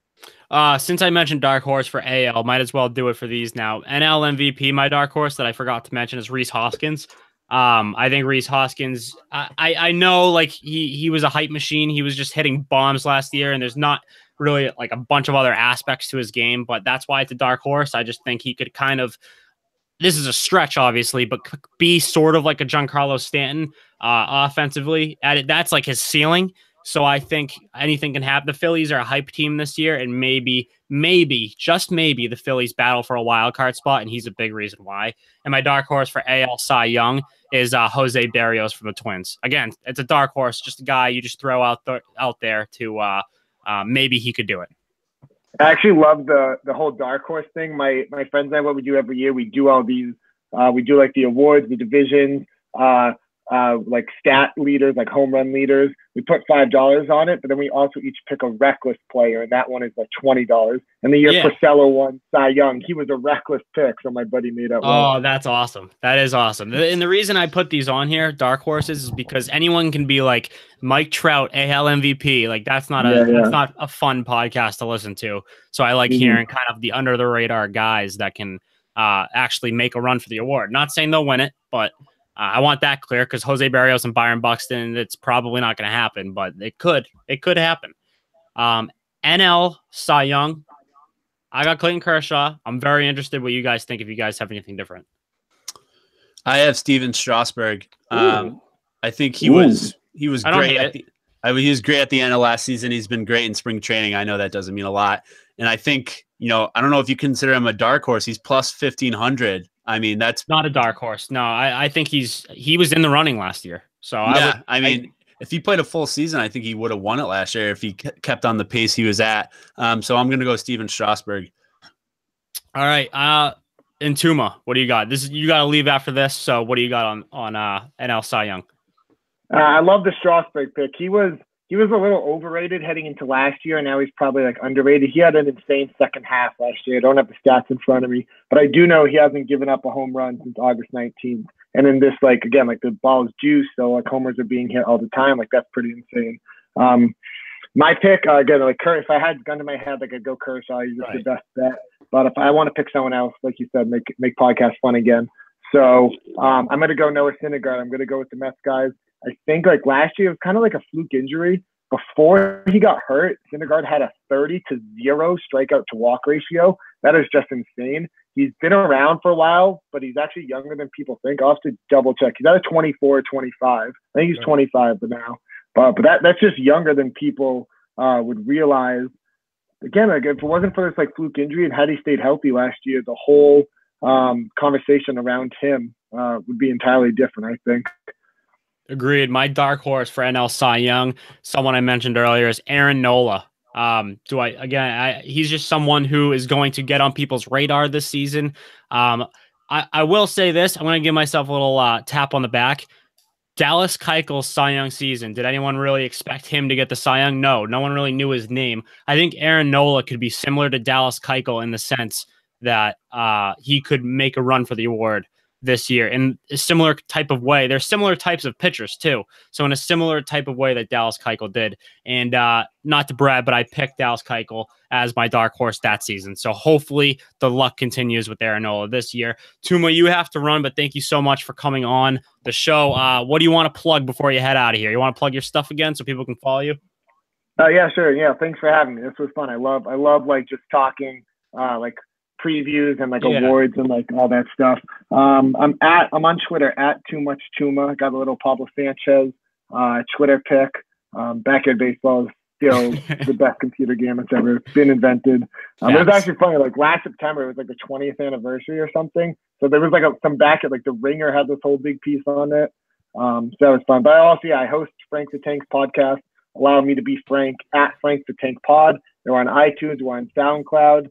Since I mentioned dark horse for AL, might as well do it for these now. NL MVP, my dark horse that I forgot to mention is Rhys Hoskins. I think Rhys Hoskins, I know he was a hype machine. He was just hitting bombs last year, and there's not really a bunch of other aspects to his game, but that's why it's a dark horse. I just think he could kind of, this is a stretch, obviously, but be sort of like a Giancarlo Stanton offensively. That's his ceiling. So I think anything can happen. The Phillies are a hype team this year, and maybe, just maybe, the Phillies battle for a wild card spot, and he's a big reason why. And my dark horse for AL Cy Young is Jose Barrios from the Twins. Again, it's a dark horse, just a guy you just throw out there to maybe he could do it. I actually love the whole dark horse thing. My friends and I, what we do every year, we do all these. We do the awards, the divisions, stat leaders, home run leaders. We put $5 on it, but then we also each pick a reckless player, and that one is $20. And the year Porcello won Cy Young, he was a reckless pick, so my buddy made up. Oh, that's awesome. That is awesome. And the reason I put these on here, dark horses, is because anyone can be Mike Trout, AL MVP. That's not that's not a fun podcast to listen to. So I like hearing kind of the under the radar guys that can actually make a run for the award. Not saying they'll win it, but I want that clear, because Jose Barrios and Byron Buxton, it's probably not going to happen, but it could happen. NL Cy Young, I got Clayton Kershaw. I'm very interested what you guys think, if you guys have anything different. I have Steven Strasburg. I think he was great. He was great at the end of last season. He's been great in spring training. I know that doesn't mean a lot. And I think I don't know if you consider him a dark horse. He's plus 1,500. I mean, that's not a dark horse. No, I think he was in the running last year. So yeah, if he played a full season, I think he would have won it last year if he kept on the pace he was at. So I'm going to go Steven Strasburg. All right. Tuma, what do you got? You got to leave after this. So what do you got on NL Cy Young? I love the Strasburg pick. He was a little overrated heading into last year, and now he's probably like underrated. He had an insane second half last year. I don't have the stats in front of me, but I do know he hasn't given up a home run since August 19th. And in this, like, again, like the ball is juice, so like homers are being hit all the time. Like that's pretty insane. My pick, again, like if I had gun to my head, like I'd go Kershaw. He's just the best bet. But if I want to pick someone else, like you said, make podcast fun again. So I'm going to go Noah Syndergaard. I'm going to go with the Mets guys. I think like last year it was kind of like a fluke injury. Before he got hurt, Syndergaard had a 30-0 strikeout to walk ratio. That is just insane. He's been around for a while, but he's actually younger than people think. I'll have to double check. He's either 24 or 25. I think he's 25 but now. But that's just younger than people would realize. Again, like if it wasn't for this like fluke injury and had he stayed healthy last year, the whole conversation around him would be entirely different, I think. Agreed. My dark horse for NL Cy Young, someone I mentioned earlier, is Aaron Nola. He's just someone who is going to get on people's radar this season. I will say this. I'm going to give myself a little tap on the back. Dallas Keuchel's Cy Young season. Did anyone really expect him to get the Cy Young? No one really knew his name. I think Aaron Nola could be similar to Dallas Keuchel in the sense that he could make a run for the award this year in a similar type of way. They're similar types of pitchers too. So in a similar type of way that Dallas Keuchel did. And not to brag, but I picked Dallas Keuchel as my dark horse that season. So hopefully the luck continues with Aaron Nola this year. Tuma, you have to run, but thank you so much for coming on the show. What do you want to plug before you head out of here? You want to plug your stuff again so people can follow you? Yeah, sure. Yeah. Thanks for having me. This was fun. I love like just talking, like previews and like awards and like all that stuff. I'm on Twitter at Too Much Tuma. I got a little Pablo Sanchez Twitter pick. Backyard baseball is still the best computer game that's ever been invented. It was actually funny. Like last September, it was like the 20th anniversary or something. So there was like some back like the Ringer had this whole big piece on it. So that was fun. But I host Frank the Tank's podcast. Allow me to be Frank at Frank the Tank Pod. They're on iTunes. We're on SoundCloud.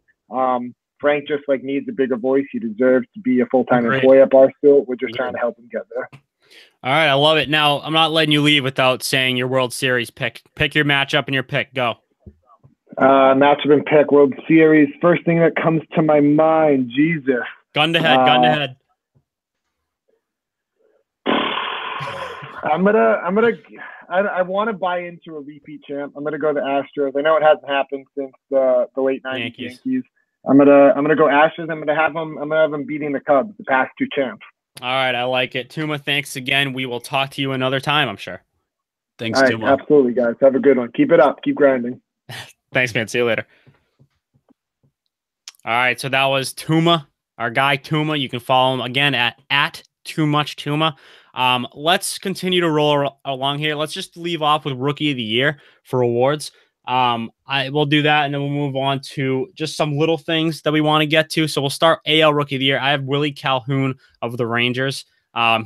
Frank just like needs a bigger voice. He deserves to be a full-time employee at Barstool. We're just trying to help him get there. All right, I love it. Now, I'm not letting you leave without saying your World Series pick. Pick your matchup and your pick. Go. Matchup and pick, World Series. First thing that comes to my mind, Jesus. Gun to head. I want to buy into a repeat champ. I'm gonna go the Astros. I know it hasn't happened since the late '90s Yankees. I'm gonna go Astros. I'm gonna have them beating the Cubs, the past two champs. All right, I like it. Tuma, thanks again. We will talk to you another time, I'm sure. Thanks, Tuma. Absolutely, guys. Have a good one. Keep it up. Keep grinding. Thanks, man. See you later. All right, so that was Tuma, our guy Tuma. You can follow him again at Too Much Tuma. Let's continue to roll along here. Let's just leave off with Rookie of the Year for awards. I will do that, and then we'll move on to just some little things that we want to get to. So we'll start AL Rookie of the Year. I have Willie Calhoun of the Rangers. I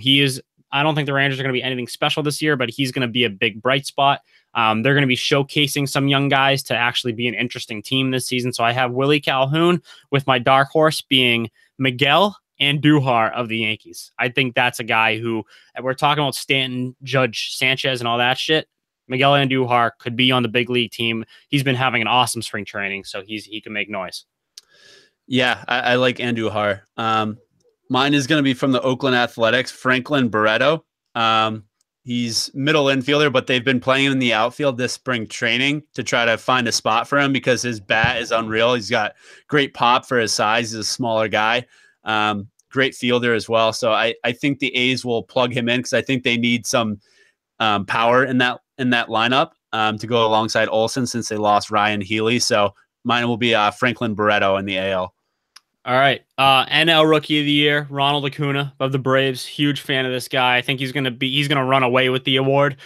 don't think the Rangers are going to be anything special this year, but he's going to be a big bright spot. They're going to be showcasing some young guys to actually be an interesting team this season. So I have Willie Calhoun with my dark horse being Miguel Andujar of the Yankees. I think that's a guy who, we're talking about Stanton, Judge, Sanchez, and all that shit. Miguel Andujar could be on the big league team. He's been having an awesome spring training, so he can make noise. Yeah, I like Andujar. Mine is going to be from the Oakland Athletics, Franklin Barreto. He's middle infielder, but they've been playing him in the outfield this spring training to try to find a spot for him because his bat is unreal. He's got great pop for his size. He's a smaller guy. Great fielder as well. So I think the A's will plug him in because I think they need some power in that lineup to go alongside Olsen since they lost Ryan Healy. So mine will be Franklin Barreto in the AL. All right. NL Rookie of the Year, Ronald Acuna of the Braves. Huge fan of this guy. I think he's going to run away with the award.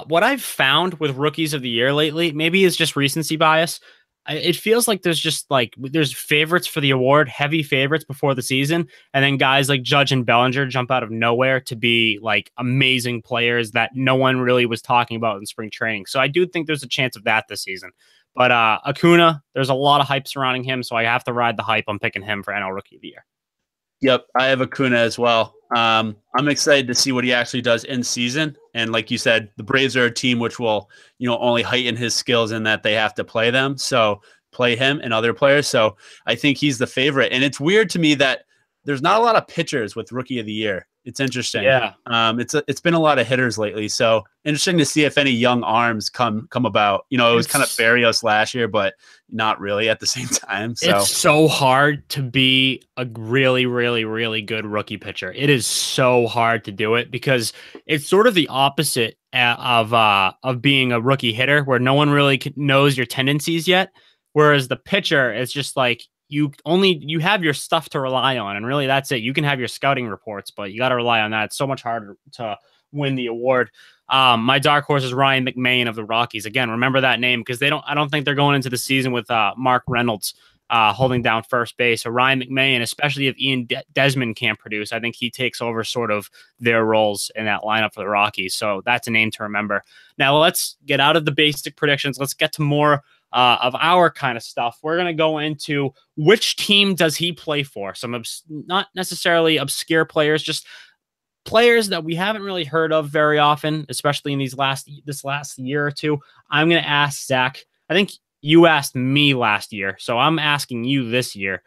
What I've found with Rookies of the Year lately, maybe it's just recency bias. it feels like there's favorites for the award, heavy favorites before the season, and then guys like Judge and Bellinger jump out of nowhere to be like amazing players that no one really was talking about in spring training. So I do think there's a chance of that this season. But Acuna, there's a lot of hype surrounding him, so I have to ride the hype. I'm picking him for NL Rookie of the Year. Yep, I have Acuna as well. I'm excited to see what he actually does in season. And like you said, the Braves are a team which will, only heighten his skills in that they have to play them. So play him and other players. So I think he's the favorite. And it's weird to me that there's not a lot of pitchers with Rookie of the Year. It's interesting. Yeah. It's been a lot of hitters lately. So interesting to see if any young arms come about. It was kind of Barrios last year, but not really at the same time. So it's so hard to be a really, really, really good rookie pitcher. It is so hard to do it because it's sort of the opposite of being a rookie hitter, where no one really knows your tendencies yet. Whereas the pitcher is just like, you have your stuff to rely on, and really that's it. You can have your scouting reports, but you got to rely on that. It's so much harder to win the award. My dark horse is Ryan McMahon of the Rockies. Again, remember that name because I don't think they're going into the season with Mark Reynolds holding down first base. So Ryan McMahon, especially if Ian Desmond can't produce, I think he takes over sort of their roles in that lineup for the Rockies. So that's a name to remember. Now let's get out of the basic predictions. Let's get to more of our kind of stuff. We're going to go into which team does he play for? Some not necessarily obscure players, just players that we haven't really heard of very often, especially in this last year or two. I'm going to ask Zach. I think you asked me last year, so I'm asking you this year.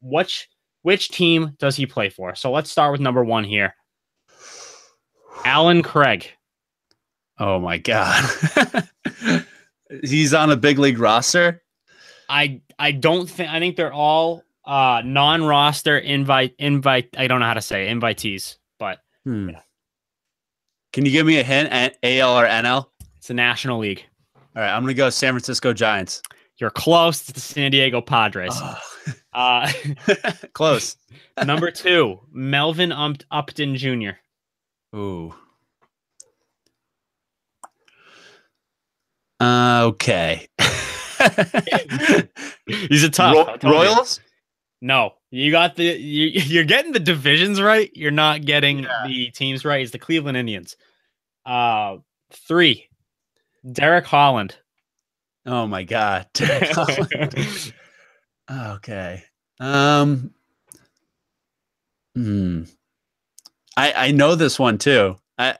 Which team does he play for? So let's start with number 1 here. Alan Craig. Oh my God. He's on a big league roster. I think they're all non-roster invite. I don't know how to say invitees, but yeah. Can you give me a hint? AL or NL? It's the National League. All right, I'm gonna go San Francisco Giants. You're close to the San Diego Padres. Close. Number 2, Melvin Upton Jr. Ooh. Okay. He's a tough Royals. No, you're getting the divisions right. You're not getting the teams right. It's the Cleveland Indians. 3, Derek Holland. Oh my God, Derek Holland. Okay. I know this one too. I'm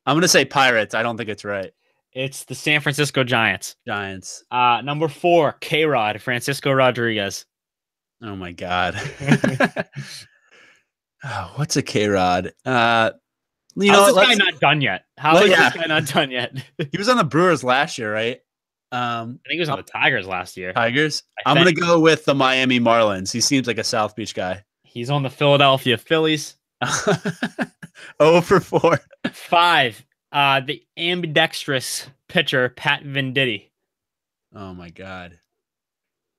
gonna say Pirates. I don't think it's right. It's the San Francisco Giants. Number 4, K-Rod, Francisco Rodriguez. Oh my God. What's a K-Rod? How's this guy not done yet? This guy not done yet? He was on the Brewers last year, right? I think he was on the Tigers last year. Tigers? I'm going to go with the Miami Marlins. He seems like a South Beach guy. He's on the Philadelphia Phillies. 0 for 4. 5, the ambidextrous pitcher, Pat Venditti. Oh, my God.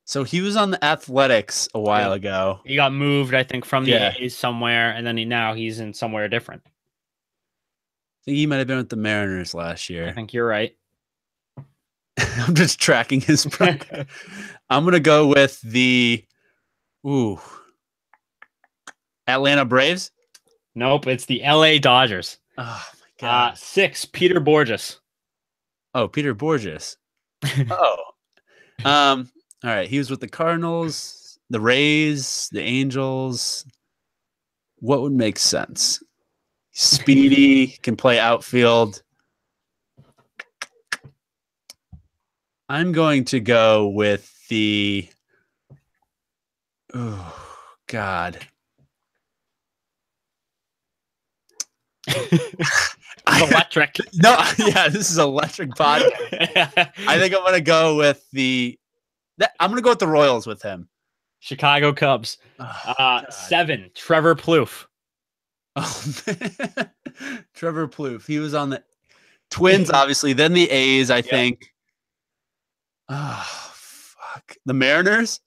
So he was on the Athletics a while ago. He got moved, I think, from the A's somewhere, and then he's in somewhere different. I think he might have been with the Mariners last year. I think you're right. I'm just tracking his progress. I'm going to go with the Atlanta Braves. Nope, it's the LA Dodgers. Oh, my God. 6, Peter Borges. Oh, Peter Borges. All right, he was with the Cardinals, the Rays, the Angels. What would make sense? Speedy, can play outfield. I'm going to go with the God. Electric. No, yeah, this is electric podcast. I think I'm going to go with the Royals with him. Chicago Cubs. 7, Trevor Plouffe. Oh, man. Trevor Plouffe. He was on the Twins, obviously. Then the A's, I think. Oh, fuck. The Mariners?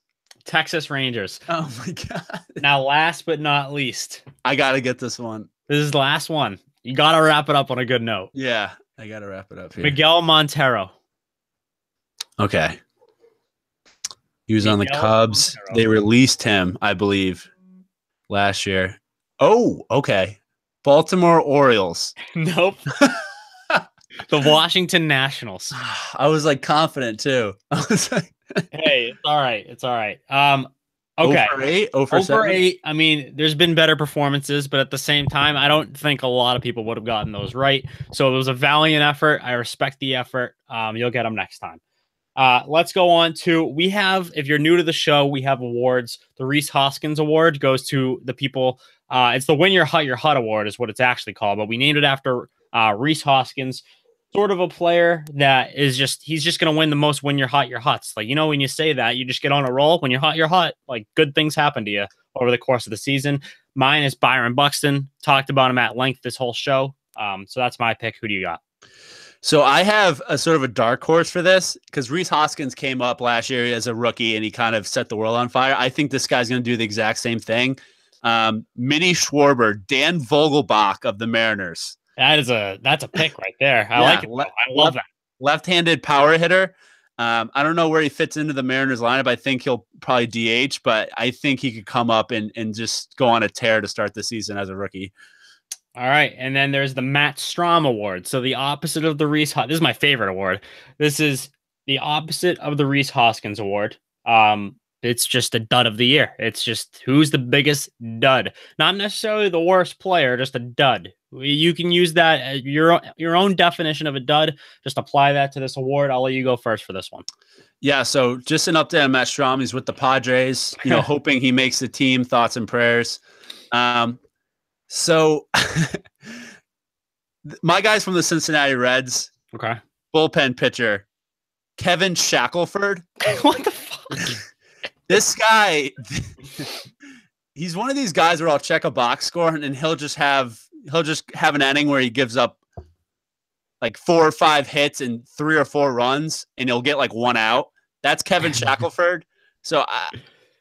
Texas Rangers. Oh, my God. Now, last but not least. I got to get this one. This is the last one. You got to wrap it up on a good note. Yeah, I got to wrap it up here. Miguel Montero. Okay. He was on the Cubs. They released him, I believe, last year. Oh, okay. Baltimore Orioles. Nope. The Washington Nationals. I was like confident too. I was like, hey, it's all right. It's all right. Okay. 0 for 8, 0 for 7. Over 8. I mean, there's been better performances, but at the same time, I don't think a lot of people would have gotten those right. So it was a valiant effort. I respect the effort. You'll get them next time. Let's go on to, we have, if you're new to the show, we have awards. The Rhys Hoskins Award goes to the people. It's the Win Your Hut Award is what it's actually called, but we named it after Rhys Hoskins, sort of a player that is he's just going to win the most Win Your Huts. Like, you know, when you say that, you just get on a roll. When you're hot, like good things happen to you over the course of the season. Mine is Byron Buxton. Talked about him at length this whole show. So that's my pick. Who do you got? So I have a sort of a dark horse for this because Rhys Hoskins came up last year as a rookie and he kind of set the world on fire. I think this guy's going to do the exact same thing. Mini Schwarber, Dan Vogelbach of the Mariners. That's a pick right there. I like it. I love that. Left-handed power hitter. I don't know where he fits into the Mariners lineup. I think he'll probably DH, but I think he could come up and just go on a tear to start the season as a rookie. All right, and then there's the Matt Strahm Award. So the opposite of the Rhys. This is my favorite award. This is the opposite of the Rhys Hoskins Award. It's just a dud of the year. It's just who's the biggest dud. Not necessarily the worst player, just a dud. You can use that as your own definition of a dud. Just apply that to this award. I'll let you go first for this one. Yeah, so just an update on Matt Strahm. He's with the Padres, hoping he makes the team. Thoughts and prayers. So my guys from the Cincinnati Reds. Okay. Bullpen pitcher, Kevin Shackelford. What the fuck? This guy, he's one of these guys where I'll check a box score and he'll just have an inning where he gives up like 4 or 5 hits and 3 or 4 runs and he'll get like 1 out. That's Kevin Shackelford. So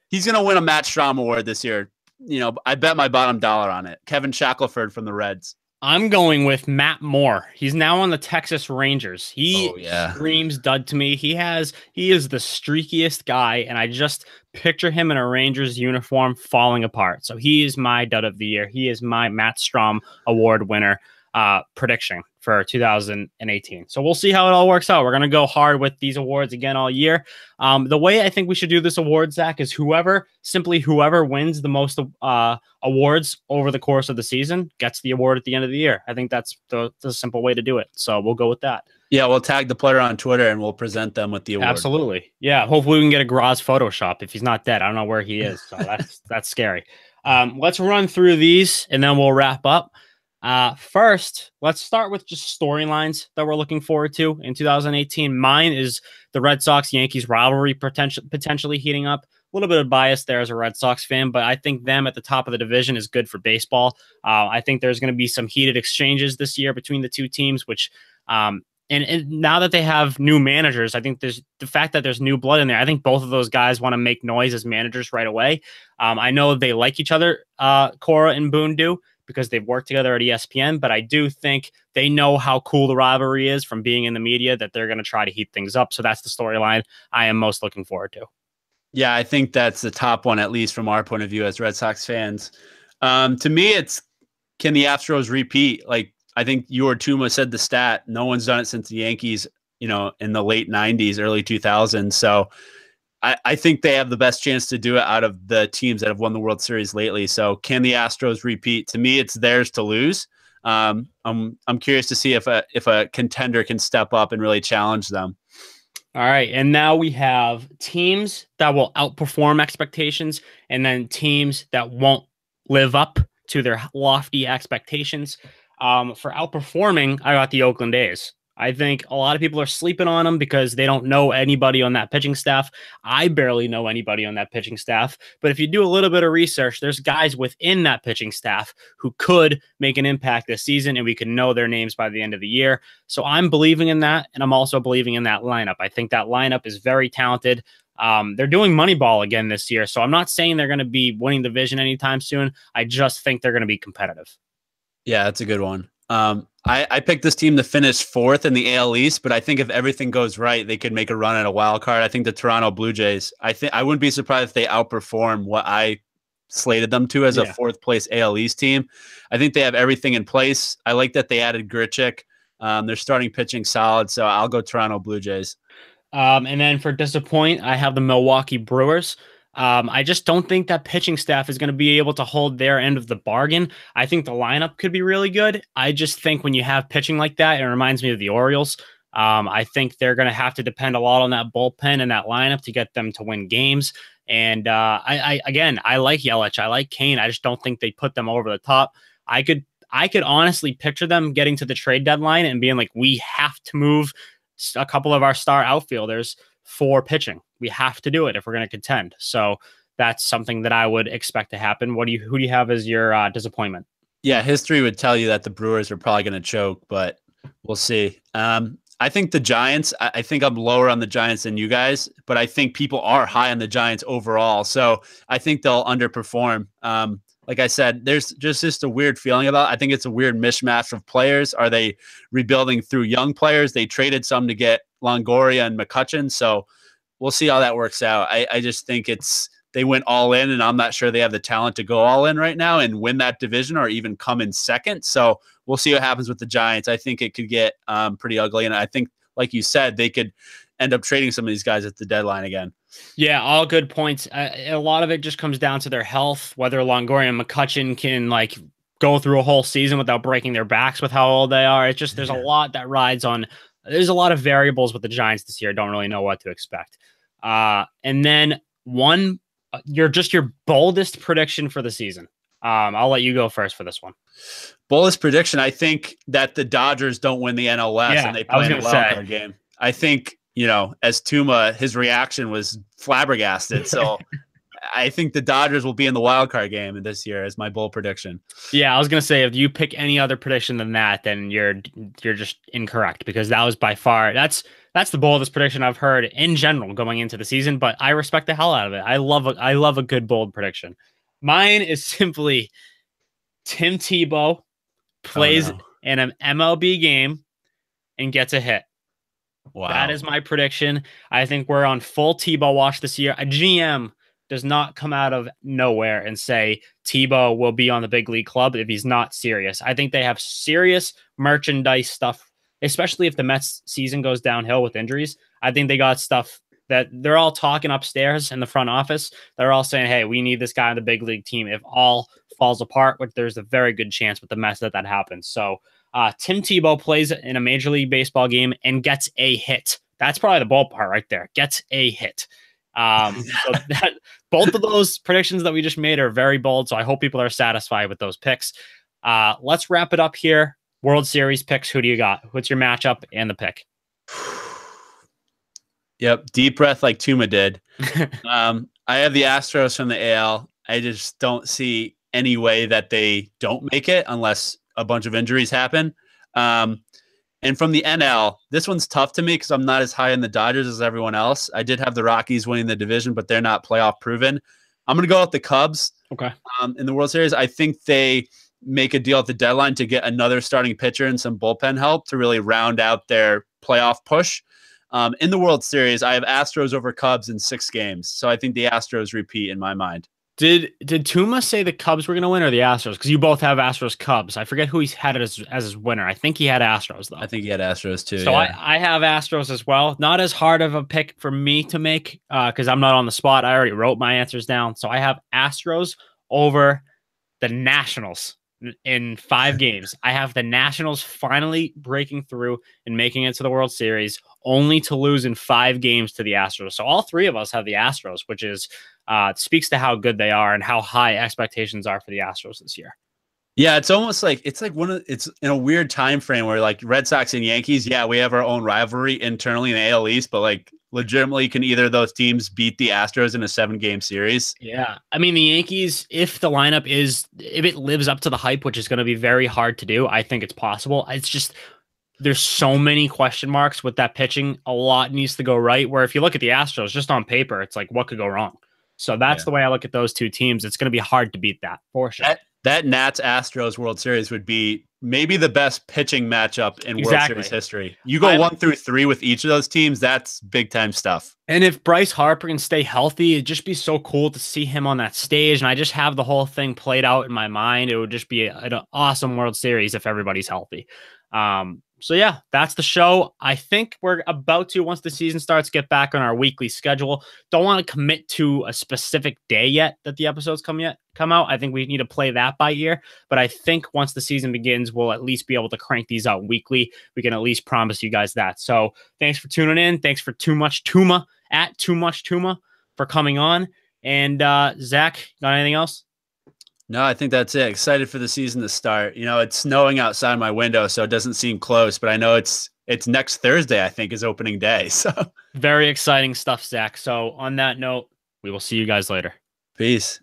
he's going to win a Matt Strahm Award this year. I bet my bottom dollar on it. Kevin Shackelford from the Reds. I'm going with Matt Moore. He's now on the Texas Rangers. He screams dud to me. He is the streakiest guy, and I just picture him in a Rangers uniform falling apart. So he is my dud of the year. He is my Matt Strahm Award winner prediction for 2018. So we'll see how it all works out. We're going to go hard with these awards again all year. The way I think we should do this award, Zach, is whoever wins the most awards over the course of the season gets the award at the end of the year. I think that's the simple way to do it. So we'll go with that. Yeah, we'll tag the player on Twitter and we'll present them with the award. Absolutely. Yeah, hopefully we can get a Graz Photoshop if he's not dead. I don't know where he is. So that's scary. Let's run through these and then we'll wrap up. First, let's start with just storylines that we're looking forward to in 2018. Mine is the Red Sox-Yankees rivalry potentially heating up. A little bit of bias there as a Red Sox fan, but I think them at the top of the division is good for baseball. I think there's going to be some heated exchanges this year between the two teams, which and now that they have new managers, I think there's the fact that there's new blood in there. I think both of those guys want to make noise as managers right away. I know they like each other, Cora and Boone do, because they've worked together at ESPN, but I do think they know how cool the rivalry is from being in the media that they're going to try to heat things up. So that's the storyline I am most looking forward to. Yeah, I think that's the top one, at least from our point of view as Red Sox fans. To me, it's can the Astros repeat? Like, I think you or Tuma said the stat, no one's done it since the Yankees, in the late 90s, early 2000s. So I think they have the best chance to do it out of the teams that have won the World Series lately. So can the Astros repeat? To me, it's theirs to lose. I'm curious to see if a contender can step up and really challenge them. All right. And now we have teams that will outperform expectations and then teams that won't live up to their lofty expectations. For outperforming, I got the Oakland A's. I think a lot of people are sleeping on them because they don't know anybody on that pitching staff. I barely know anybody on that pitching staff. But if you do a little bit of research, there's guys within that pitching staff who could make an impact this season, and we can know their names by the end of the year. So I'm believing in that, and I'm also believing in that lineup. I think that lineup is very talented. They're doing Moneyball again this year, so I'm not saying they're going to be winning the division anytime soon. I just think they're going to be competitive. Yeah, that's a good one. I picked this team to finish fourth in the AL East, but I think if everything goes right, they could make a run at a wild card. I think the Toronto Blue Jays, I wouldn't be surprised if they outperform what I slated them to as a fourth place AL East team. I think they have everything in place. I like that they added Grichuk. They're starting pitching solid, so I'll go Toronto Blue Jays. And then for disappoint, I have the Milwaukee Brewers. I just don't think that pitching staff is going to be able to hold their end of the bargain. I think the lineup could be really good. I just think when you have pitching like that, it reminds me of the Orioles. I think they're going to have to depend a lot on that bullpen and that lineup to get them to win games. And I like Yelich. I like Kane. I just don't think they put them over the top. I could honestly picture them getting to the trade deadline and being like, we have to move a couple of our star outfielders for pitching. We have to do it if we're going to contend. So that's something that I would expect to happen. Who do you have as your disappointment? Yeah, history would tell you that the Brewers are probably going to choke, but we'll see. I think the Giants, I think I'm lower on the Giants than you guys, but I think people are high on the Giants overall. So I think they'll underperform. Like I said, there's just a weird feeling about it. I think it's a weird mishmash of players. Are they rebuilding through young players? They traded some to get Longoria and McCutchen. So we'll see how that works out. I just think they went all in, and I'm not sure they have the talent to go all in right now and win that division or even come in second. So we'll see what happens with the Giants. I think it could get pretty ugly. And I think, like you said, they could end up trading some of these guys at the deadline again. Yeah, all good points. A lot of it just comes down to their health, whether Longoria and McCutchen can go through a whole season without breaking their backs with how old they are. It's just there's a lot that rides on. There's a lot of variables with the Giants this year. Don't really know what to expect. And then your boldest prediction for the season. I'll let you go first for this one. Boldest prediction. I think that the Dodgers don't win the NL West and they play in a wild card game. I think, as Tuma, his reaction was flabbergasted. So I think the Dodgers will be in the wild card game this year as my bold prediction. Yeah, I was going to say, if you pick any other prediction than that, then you're just incorrect, because that was by far, that's the boldest prediction I've heard in general going into the season, but I respect the hell out of it. I love a good bold prediction. Mine is simply Tim Tebow plays in an MLB game and gets a hit. Wow. That is my prediction. I think we're on full Tebow watch this year. A GM does not come out of nowhere and say Tebow will be on the big league club if he's not serious. I think they have serious merchandise stuff, especially if the Mets season goes downhill with injuries. I think they got stuff that they're all talking upstairs in the front office. They're all saying, hey, we need this guy on the big league team. If all falls apart, which there's a very good chance with the Mets that happens. So Tim Tebow plays in a Major League Baseball game and gets a hit. That's probably the bold part right there. Gets a hit. Both of those predictions that we just made are very bold. So I hope people are satisfied with those picks. Let's wrap it up here. World Series picks. Who do you got? What's your matchup and the pick? Yep. Deep breath like Tuma did. I have the Astros from the AL. I just don't see any way that they don't make it unless a bunch of injuries happen. And from the NL, this one's tough to me because I'm not as high in the Dodgers as everyone else. I did have the Rockies winning the division, but they're not playoff proven. I'm going to go with the Cubs. Okay. In the World Series, I think they make a deal at the deadline to get another starting pitcher and some bullpen help to really round out their playoff push. In the World Series, I have Astros over Cubs in 6 games. So I think the Astros repeat in my mind. Did Tuma say the Cubs were going to win or the Astros? Because you both have Astros Cubs. I forget who he's had it as his winner. I think he had Astros, though. I think he had Astros, too. So yeah. I have Astros as well. Not as hard of a pick for me to make because I'm not on the spot. I already wrote my answers down. So I have Astros over the Nationals in 5 games. I have the Nationals finally breaking through and making it to the World Series, only to lose in 5 games to the Astros. So all 3 of us have the Astros, which is speaks to how good they are and how high expectations are for the Astros this year. Yeah, it's almost like it's in a weird time frame where like Red Sox and Yankees, yeah, we have our own rivalry internally in the AL East, but like legitimately can either of those teams beat the Astros in a 7-game series? Yeah. I mean, the Yankees, if it lives up to the hype, which is going to be very hard to do, I think it's possible. It's just there's so many question marks with that pitching. A lot needs to go right, where if you look at the Astros just on paper, it's like what could go wrong? So that's the way I look at those 2 teams. It's going to be hard to beat that for sure. that Nats Astros World Series would be maybe the best pitching matchup in World Series history. You go 1 through 3 with each of those teams, that's big time stuff. And if Bryce Harper can stay healthy, it'd just be so cool to see him on that stage. And I just have the whole thing played out in my mind. It would just be an awesome World Series if everybody's healthy. So yeah, that's the show. I think we're about to, once the season starts, get back on our weekly schedule. Don't want to commit to a specific day yet that the episodes come out. I think we need to play that by ear. But I think once the season begins, we'll at least be able to crank these out weekly. We can at least promise you guys that. So thanks for tuning in. Thanks for Too Much Tuma at Too Much Tuma for coming on. And Zach, got anything else? No, I think that's it. Excited for the season to start. You know, it's snowing outside my window, so it doesn't seem close, but I know it's next Thursday, I think, is opening day. So very exciting stuff, Zach. So on that note, we will see you guys later. Peace.